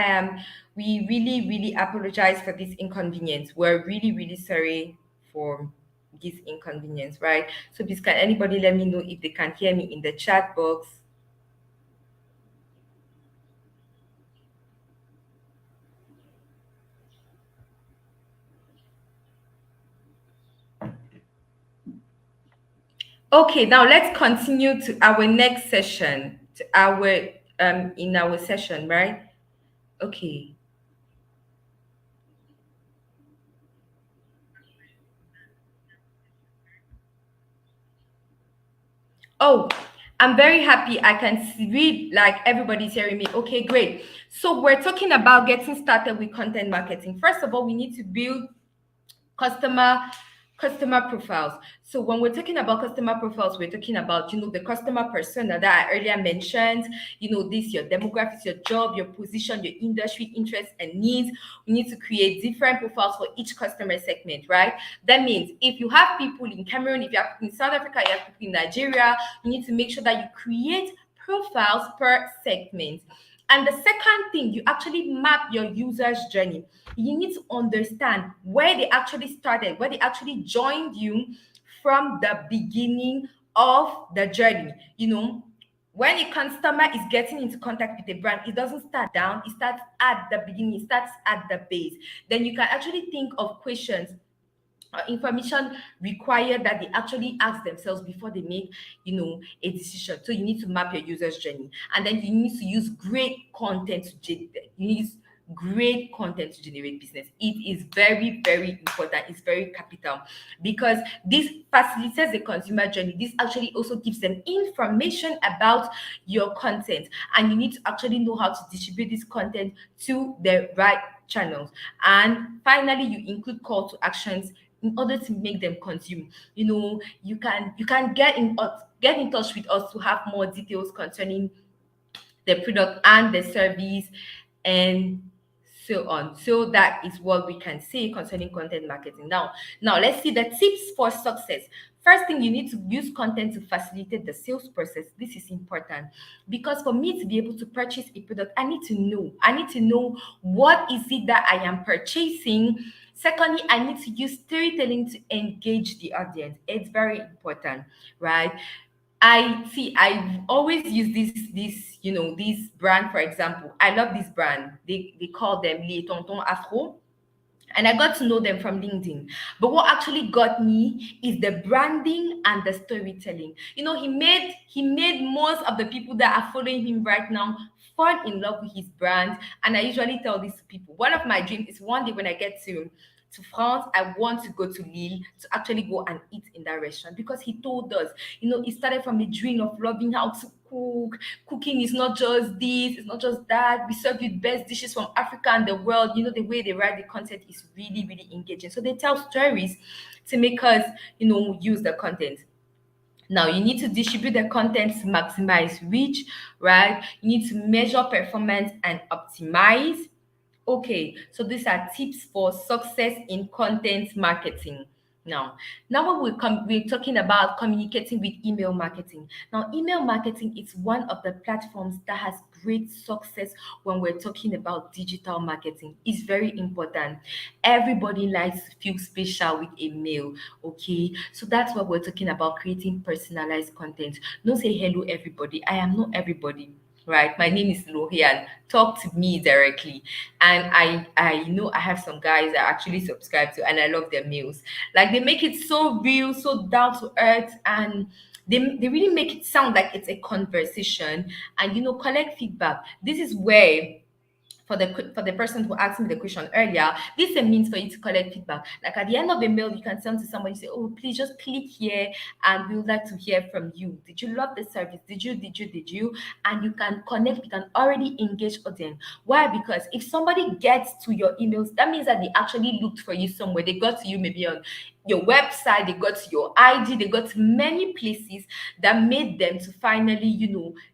we really, really apologize for this inconvenience. We're really, really sorry for this inconvenience, right? So please, can anybody let me know if they can hear me in the chat box? Okay, now let's continue to our next session, to our in our session, right? Okay. Oh, I'm very happy. I can read like everybody's hearing me. Okay, great. So we're talking about getting started with content marketing. First of all, we need to build customer customer profiles. So when we're talking about customer profiles, we're talking about, the customer persona that I earlier mentioned. This your demographics, your job, your position, your industry interests and needs. We need to create different profiles for each customer segment, right? That means if you have people in Cameroon, if you have people in South Africa, you have people in Nigeria, you need to make sure that you create profiles per segment. And the second thing, you actually map your user's journey. You need to understand where they actually started, where they actually joined you from the beginning of the journey. When a customer is getting into contact with a brand, it doesn't start down, it starts at the beginning, it starts at the base. Then you can actually think of questions, information required that they actually ask themselves before they make a decision. So you need to map your user's journey, and then you need to use great content to use great content to generate business. It is very, very important. It's very capital, because this facilitates the consumer journey. This actually also gives them information about your content, and you need to actually know how to distribute this content to the right channels. And finally, you include call to actions in order to make them consume. You can get in touch with us to have more details concerning the product and the service, and so on. So that is what we can say concerning content marketing. Now let's see the tips for success. First thing, you need to use content to facilitate the sales process. This is important, because for me to be able to purchase a product, I need to know what is it that I am purchasing. Secondly, I need to use storytelling to engage the audience. It's very important, right? I've always used this brand. For example, I love this brand. They call them Les Tontons Afro, and I got to know them from LinkedIn. But what actually got me is the branding and the storytelling. He made most of the people that are following him right now fall in love with his brand. And I usually tell this to people. One of my dreams is one day when I get to France, I want to go to Lille to actually go and eat in that restaurant, because he told us, it started from a dream of loving how to cook. Cooking is not just this, it's not just that. We serve you best dishes from Africa and the world. The way they write the content is really, really engaging. So they tell stories to make us, use the content. Now, you need to distribute the content to maximize reach, right? You need to measure performance and optimize. Okay, so these are tips for success in content marketing. Now when we're talking about communicating with email marketing. Now, email marketing is one of the platforms that has great success when we're talking about digital marketing. It's very important. Everybody likes to feel special with a mail. Okay, so that's what we're talking about, creating personalized content. Don't say hello, everybody. I am not everybody. Right, my name is Lohian. Talk to me directly. And I know I have some guys that actually subscribe to, and I love their mails. Like, they make it so real, so down to earth, and they really make it sound like it's a conversation. And collect feedback. This is where for the person who asked me the question earlier, this means for you to collect feedback. Like at the end of a mail, you can send to somebody, say, "Oh, please just click here, and we would like to hear from you. Did you love the service? Did you?" And you can connect with an already engaged audience. Why? Because if somebody gets to your emails, that means that they actually looked for you somewhere. They got to you maybe on your website, they got to your IG, they got to many places that made them to finally,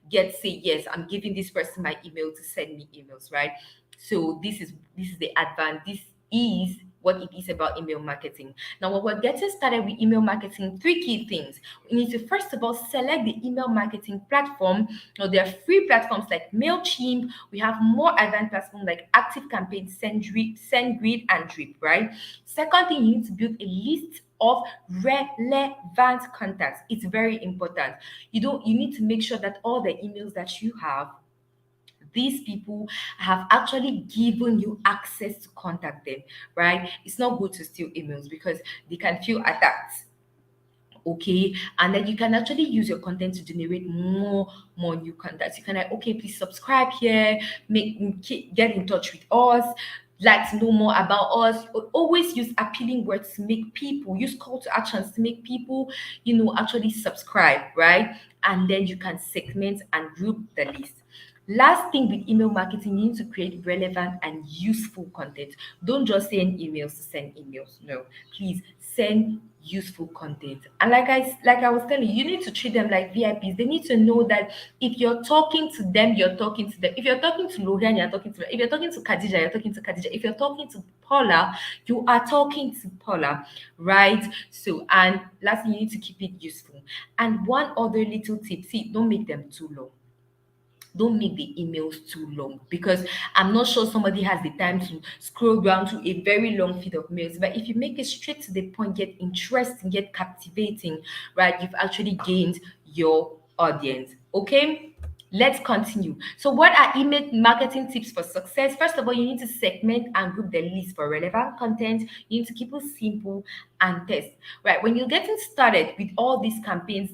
get say, yes, I'm giving this person my email to send me emails, right? So this is the advantage. This is what it is about email marketing. Now, when we're getting started with email marketing, three key things. We need to first of all select the email marketing platform. Now, there are free platforms like Mailchimp. We have more advanced platforms like Active Campaign, SendGrid, and Drip, right? Second thing, you need to build a list of relevant contacts. It's very important. You need to make sure that all the emails that you have, these people have actually given you access to contact them, right? It's not good to steal emails because they can feel attacked. Okay, and then you can actually use your content to generate more new contacts. You can, like, okay, please subscribe here, get in touch with us, like to know more about us. Always use appealing words to make people, use call to actions to make people, actually subscribe, right? And then you can segment and group the list. Last thing with email marketing, you need to create relevant and useful content. Don't just send emails to send emails. No, please send useful content. And like I was telling you, you need to treat them like VIPs. They need to know that if you're talking to them, you're talking to them. If you're talking to Lorian, you're talking to them. If you're talking to Khadija, you're talking to Khadija. If you're talking to Paula, you are talking to Paula, right? So, and lastly, you need to keep it useful. And one other little tip: see, don't make them too long. Don't make the emails too long, because I'm not sure somebody has the time to scroll down to a very long feed of mails. But if you make it straight to the point, get interesting, get captivating, right, you've actually gained your audience. Okay, let's continue. So what are email marketing tips for success? First of all, you need to segment and group the list for relevant content. You need to keep it simple and test, right? When you're getting started with all these campaigns,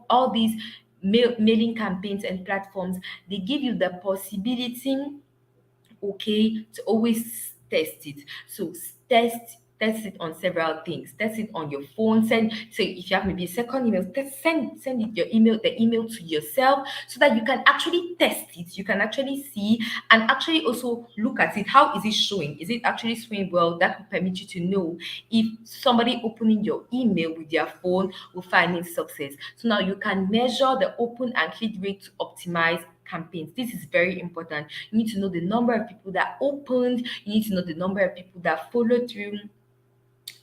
all these mailing campaigns and platforms, they give you the possibility, okay, to always test it. So test it on several things. Test it on your phone. So if you have maybe a second email, send it your email, the email to yourself, so that you can actually test it. You can actually see and actually also look at it. How is it showing? Is it actually showing well? That will permit you to know if somebody opening your email with their phone will find it success. So now you can measure the open and click rate to optimize campaigns. This is very important. You need to know the number of people that opened, you need to know the number of people that followed through,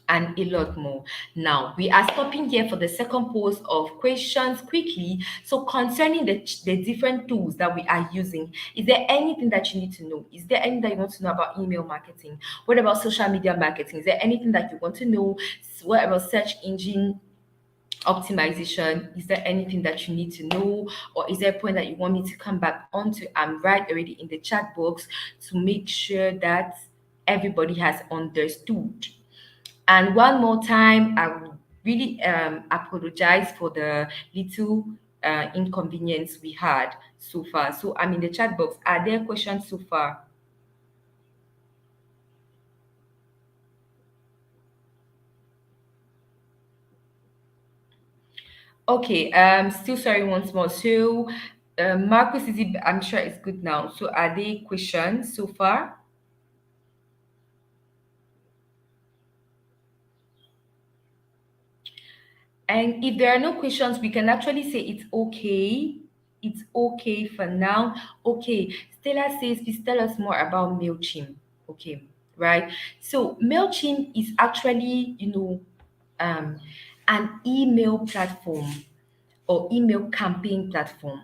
and a lot more. Now, we are stopping here for the second post of questions quickly. So, concerning the different tools that we are using, is there anything that you need to know? Is there anything that you want to know about email marketing? What about social media marketing? Is there anything that you want to know? What about search engine optimization? Is there anything that you need to know, or is there a point that you want me to come back onto and write already in the chat box to make sure that everybody has understood? And one more time, I would really apologize for the little inconvenience we had so far. So I'm in the chat box. Are there questions so far? Okay, still sorry once more. So, Marcus, I'm sure it's good now. So, are there questions so far? And if there are no questions, we can actually say it's okay. It's okay for now. Okay, Stella says, please tell us more about Mailchimp. Okay, right. So Mailchimp is actually, um, an email platform or email campaign platform.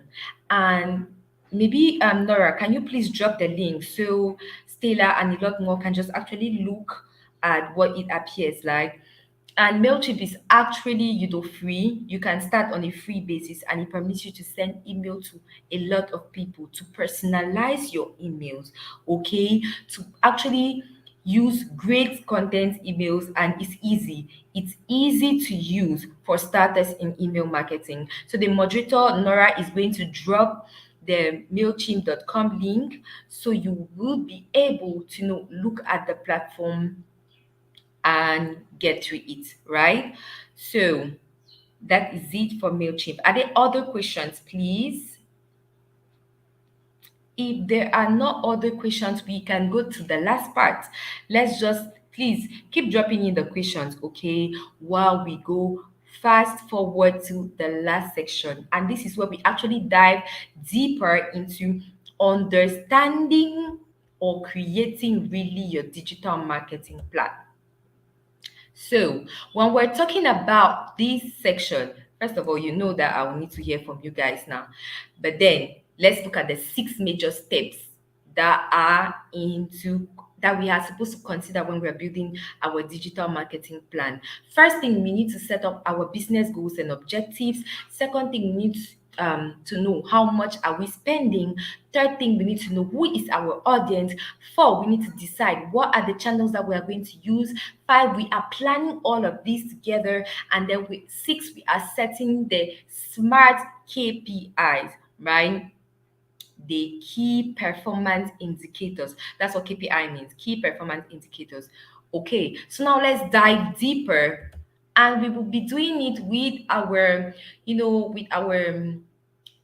And maybe Nora, can you please drop the link so Stella and a lot more can just actually look at what it appears like. And Mailchimp is actually, free. You can start on a free basis, and it permits you to send email to a lot of people, to personalize your emails, okay? To actually use great content emails, and it's easy. It's easy to use for starters in email marketing. So the moderator Nora is going to drop the Mailchimp.com link, so you will be able to look at the platform and get to it, right? So that is it for Mailchimp. Are there other questions, please? If there are no other questions, we can go to the last part. Let's just please keep dropping in the questions, okay, while we go fast forward to the last section. And this is where we actually dive deeper into understanding or creating really your digital marketing plan. So, when we're talking about this section, first of all, you know that I will need to hear from you guys now. But then let's look at the six major steps that are into that we are supposed to consider when we're building our digital marketing plan. First thing, we need to set up our business goals and objectives. Second thing, we need to know how much are we spending. Third thing, we need to know who is our audience. Four, we need to decide what are the channels that we are going to use. Five, we are planning all of these together. And then with six, we are setting the smart KPIs, right? The key performance indicators. That's what KPI means, key performance indicators. Okay, so now let's dive deeper, and we will be doing it with our, with our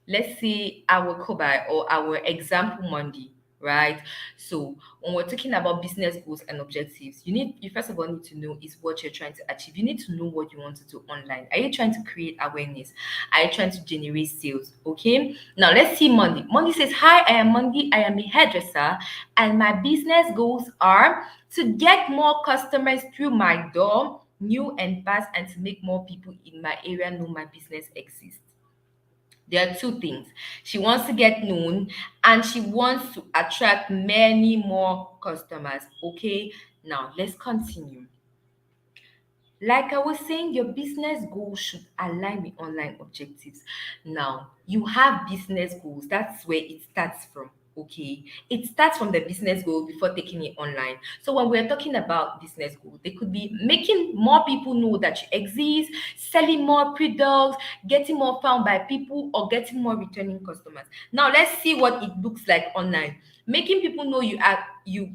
let's say our Kobai or our example Monday, right? So when we're talking about business goals and objectives, you first of all need to know is what you're trying to achieve. You need to know what you want to do online. Are you trying to create awareness? Are you trying to generate sales? Okay. Now let's see Monday. Monday says, "Hi, I am Monday. I am a hairdresser, and my business goals are to get more customers through my door, new and past, and to make more people in my area know my business exists." There are two things. She wants to get known and she wants to attract many more customers. Okay, now let's continue. Like I was saying, your business goals should align with online objectives. Now, you have business goals. That's where it starts from. Okay, it starts from the business goal before taking it online. So when we're talking about business goals, they could be making more people know that you exist, selling more products, getting more found by people, or getting more returning customers. Now let's see what it looks like online. Making people know you are you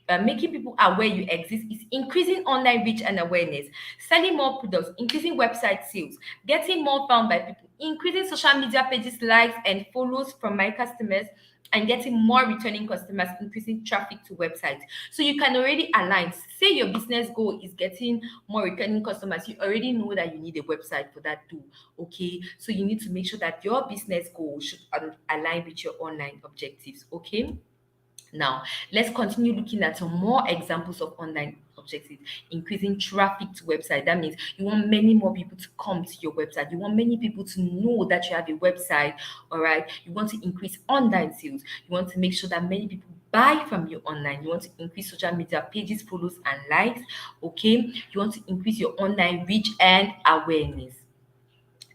making people aware you exist is increasing online reach and awareness, selling more products, increasing website sales, getting more found by people, increasing social media pages likes and follows from my customers, and getting more returning customers, increasing traffic to websites. So you can already align. Say your business goal is getting more returning customers. You already know that you need a website for that too. Okay. So you need to make sure that your business goal should align with your online objectives. Okay. Now, let's continue looking at some more examples of online objectives. Increasing traffic to website. That means you want many more people to come to your website. You want many people to know that you have a website. All right. You want to increase online sales. You want to make sure that many people buy from you online. You want to increase social media pages, follows, and likes. Okay. You want to increase your online reach and awareness.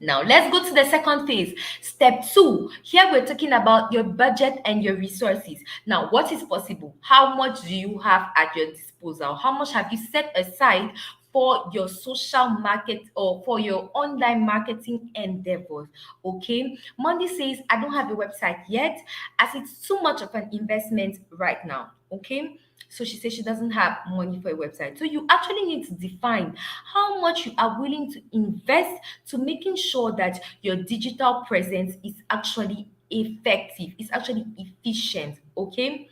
Now, let's go to the second phase. Step two. Here we're talking about your budget and your resources. Now, what is possible? How much do you have at your disposal? How much have you set aside for your social market or for your online marketing endeavors? Okay. Monday says, "I don't have a website yet as it's too much of an investment right now." Okay. So she says she doesn't have money for a website. So you actually need to define how much you are willing to invest to making sure that your digital presence is actually effective, it's actually efficient. Okay.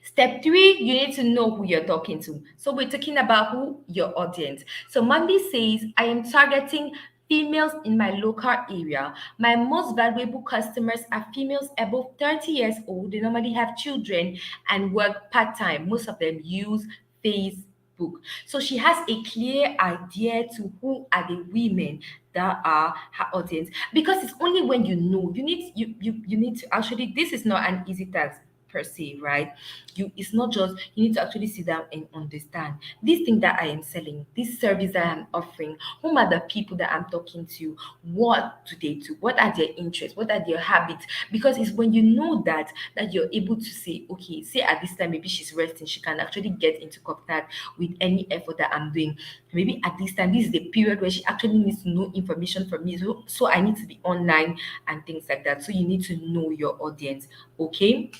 Step three, you need to know who you're talking to. So we're talking about who your audience. So Monday says, "I am targeting females in my local area. My most valuable customers are females above 30 years old. They normally have children and work part-time. Most of them use Facebook." So she has a clear idea to who are the women that are her audience. Because it's only when you know, you need to actually, this is not an easy task per se, right? It's not just, you need to actually sit down and understand this thing that I am selling, this service that I'm offering, whom are the people that I'm talking to, what do they do, what are their interests, what are their habits. Because it's when you know that you're able to say, okay, say at this time maybe she's resting, she can actually get into contact with any effort that I'm doing. Maybe at this time, this is the period where she actually needs to know information from me, so I need to be online and things like that. So you need to know your audience. Okay.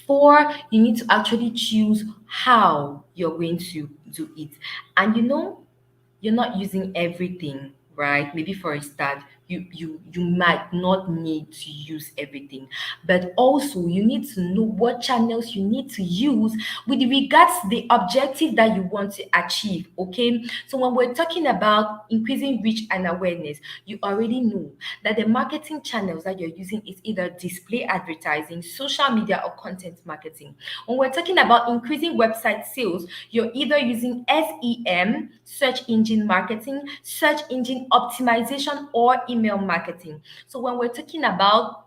Four, you need to actually choose how you're going to do it. And you're not using everything, right? Maybe for a start, you might not need to use everything, but also you need to know what channels you need to use with regards to the objective that you want to achieve. Okay, so when we're talking about increasing reach and awareness, you already know that the marketing channels that you're using is either display advertising, social media, or content marketing. When we're talking about increasing website sales, you're either using SEM, search engine marketing, search engine optimization, or email marketing. So when we're talking about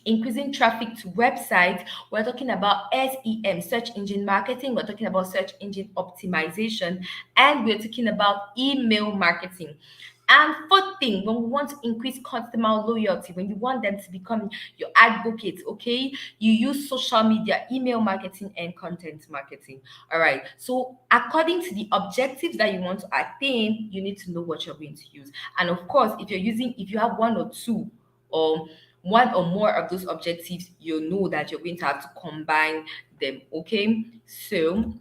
increasing traffic to websites, we're talking about SEM, search engine marketing, we're talking about search engine optimization, and we're talking about email marketing. And fourth thing, when we want to increase customer loyalty, when you want them to become your advocates, okay, you use social media, email marketing, and content marketing. All right. So according to the objectives that you want to attain, you need to know what you're going to use. And of course, if you have one or two, or one or more of those objectives, you know that you're going to have to combine them. Okay. So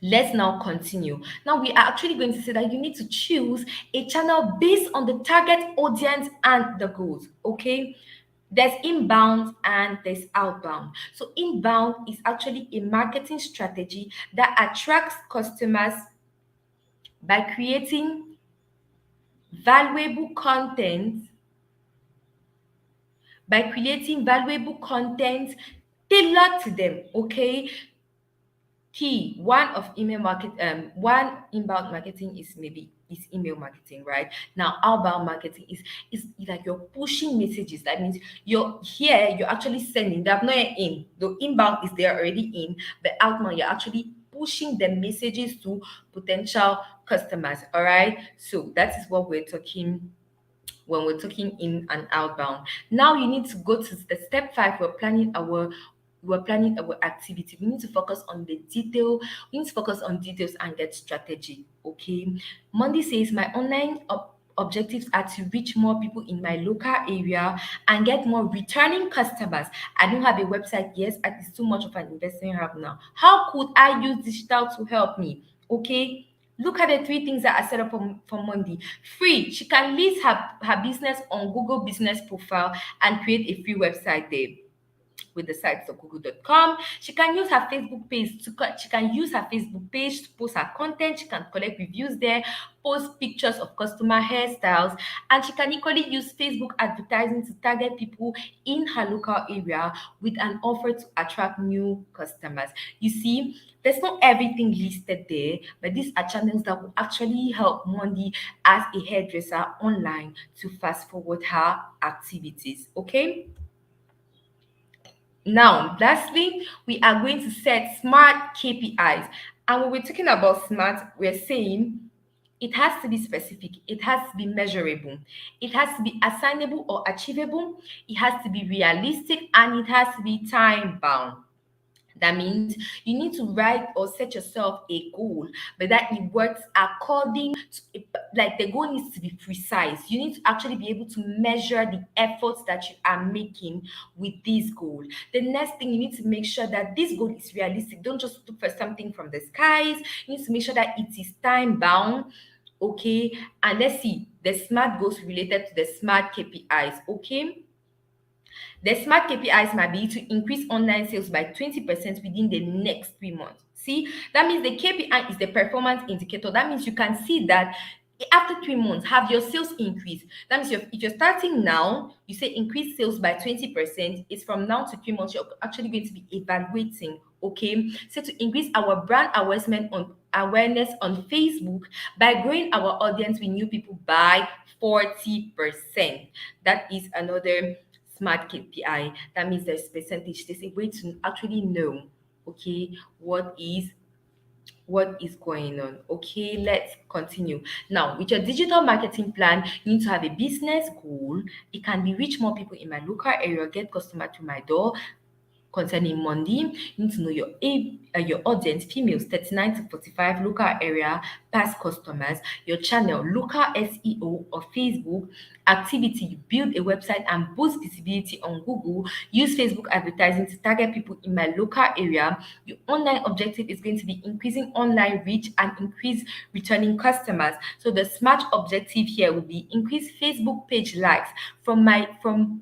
let's now continue. Now we are actually going to say that you need to choose a channel based on the target audience and the goals. Okay. There's inbound and there's outbound. So inbound is actually a marketing strategy that attracts customers by valuable content valuable content tailored to them. Okay. Key one of email market one inbound marketing is email marketing, right? Now outbound marketing is like you're pushing messages. That means you're actually sending, they're not yet in. The inbound is there already in, but outbound you're actually pushing the messages to potential customers. All right, so that is what we're talking when we're talking in and outbound. Now you need to go to the step five. We're planning our activity. We need to focus on the detail. We need to focus on details and get strategy. Okay. Monday says my objectives are to reach more people in my local area and get more returning customers. I don't have a website. Yes, it's too much of an investment right now. How could I use digital to help me? Okay. Look at the three things that I set up for Monday. Free. She can list her business on Google Business Profile and create a free website there with the sites of google.com. She can use her Facebook page to post her content. She can collect reviews there, post pictures of customer hairstyles, and she can equally use Facebook advertising to target people in her local area with an offer to attract new customers. You see, there's not everything listed there, but these are channels that will actually help Monday as a hairdresser online to fast forward her activities. Okay. Now, lastly, we are going to set smart KPIs. And when we're talking about smart, we're saying it has to be specific, it has to be measurable, it has to be assignable or achievable, it has to be realistic, and it has to be time bound. That means you need to write or set yourself a goal, but that it works according to, like, the goal needs to be precise. You need to actually be able to measure the efforts that you are making with this goal. The next thing, you need to make sure that this goal is realistic. Don't just look for something from the skies. You need to make sure that it is time bound. Okay, and let's see the smart goals related to the smart KPIs. Okay. The smart KPIs might be to increase online sales by 20% within the next 3 months. See, that means the KPI is the performance indicator. That means you can see that after 3 months, have your sales increased. That means if you're starting now, you say increase sales by 20%. It's from now to 3 months, you're actually going to be evaluating. Okay. So to increase our brand awareness on Facebook by growing our audience with new people by 40%. That is another Smart KPI. That means there's percentage. There's a way to actually know, okay, what is going on. Okay, let's continue. Now, with your digital marketing plan, you need to have a business goal. It can be reach more people in my local area, get customer to my door. Concerning Monday, you need to know your audience, females 39 to 45, local area, past customers, your channel, local SEO or Facebook activity. You build a website and boost visibility on Google. Use Facebook advertising to target people in my local area. Your online objective is going to be increasing online reach and increase returning customers. So the smart objective here will be increase Facebook page likes from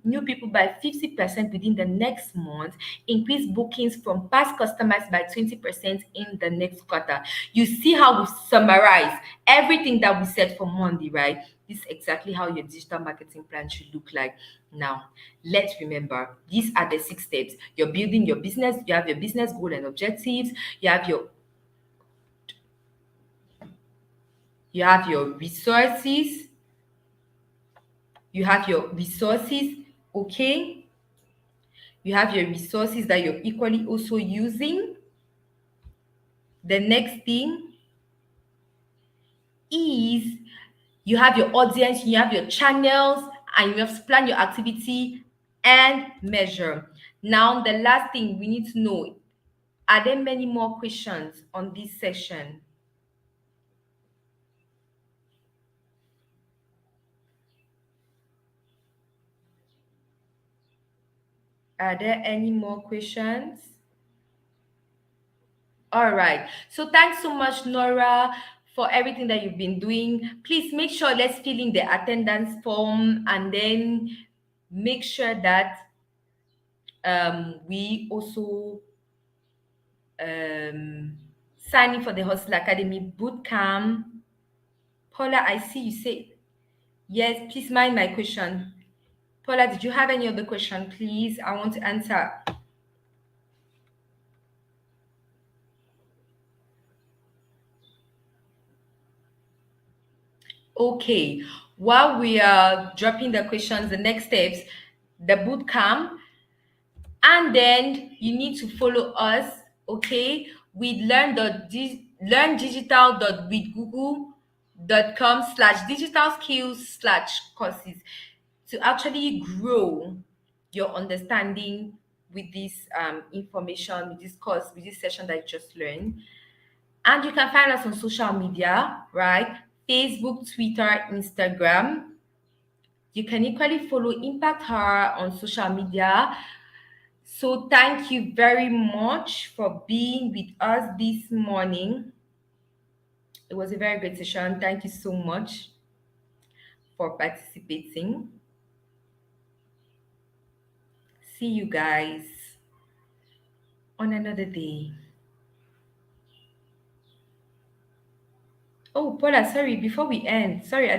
new people by 50% within the next month, increase bookings from past customers by 20% in the next quarter. You see how we summarize everything that we said for Monday, right? This is exactly how your digital marketing plan should look like. Now, let's remember these are the 6 steps. You're building your business, you have your business goal and objectives, you have your resources, okay? You have your resources that you're equally also using. The next thing is you have your audience, you have your channels, and you have to plan your activity and measure. Now, the last thing we need to know, are there many more questions on this session? Are there any more questions? All right. So thanks so much, Nora, for everything that you've been doing. Please make sure let's fill in the attendance form and then make sure that we also um, sign in for the Hustle Academy bootcamp. Paula, I see you say yes. Please mind my question. Paula, did you have any other question, please? I want to answer. Okay. While we are dropping the questions, the next steps, the boot camp, and then you need to follow us. Okay, we learndigital.com/digital skills/courses to actually grow your understanding with this information, with this course, with this session that you just learned. And you can find us on social media, right? Facebook, Twitter, Instagram. You can equally follow Impact Her on social media. So thank you very much for being with us this morning. It was a very good session. Thank you so much for participating. See you guys on another day. Oh, Paula, sorry, before we end, sorry,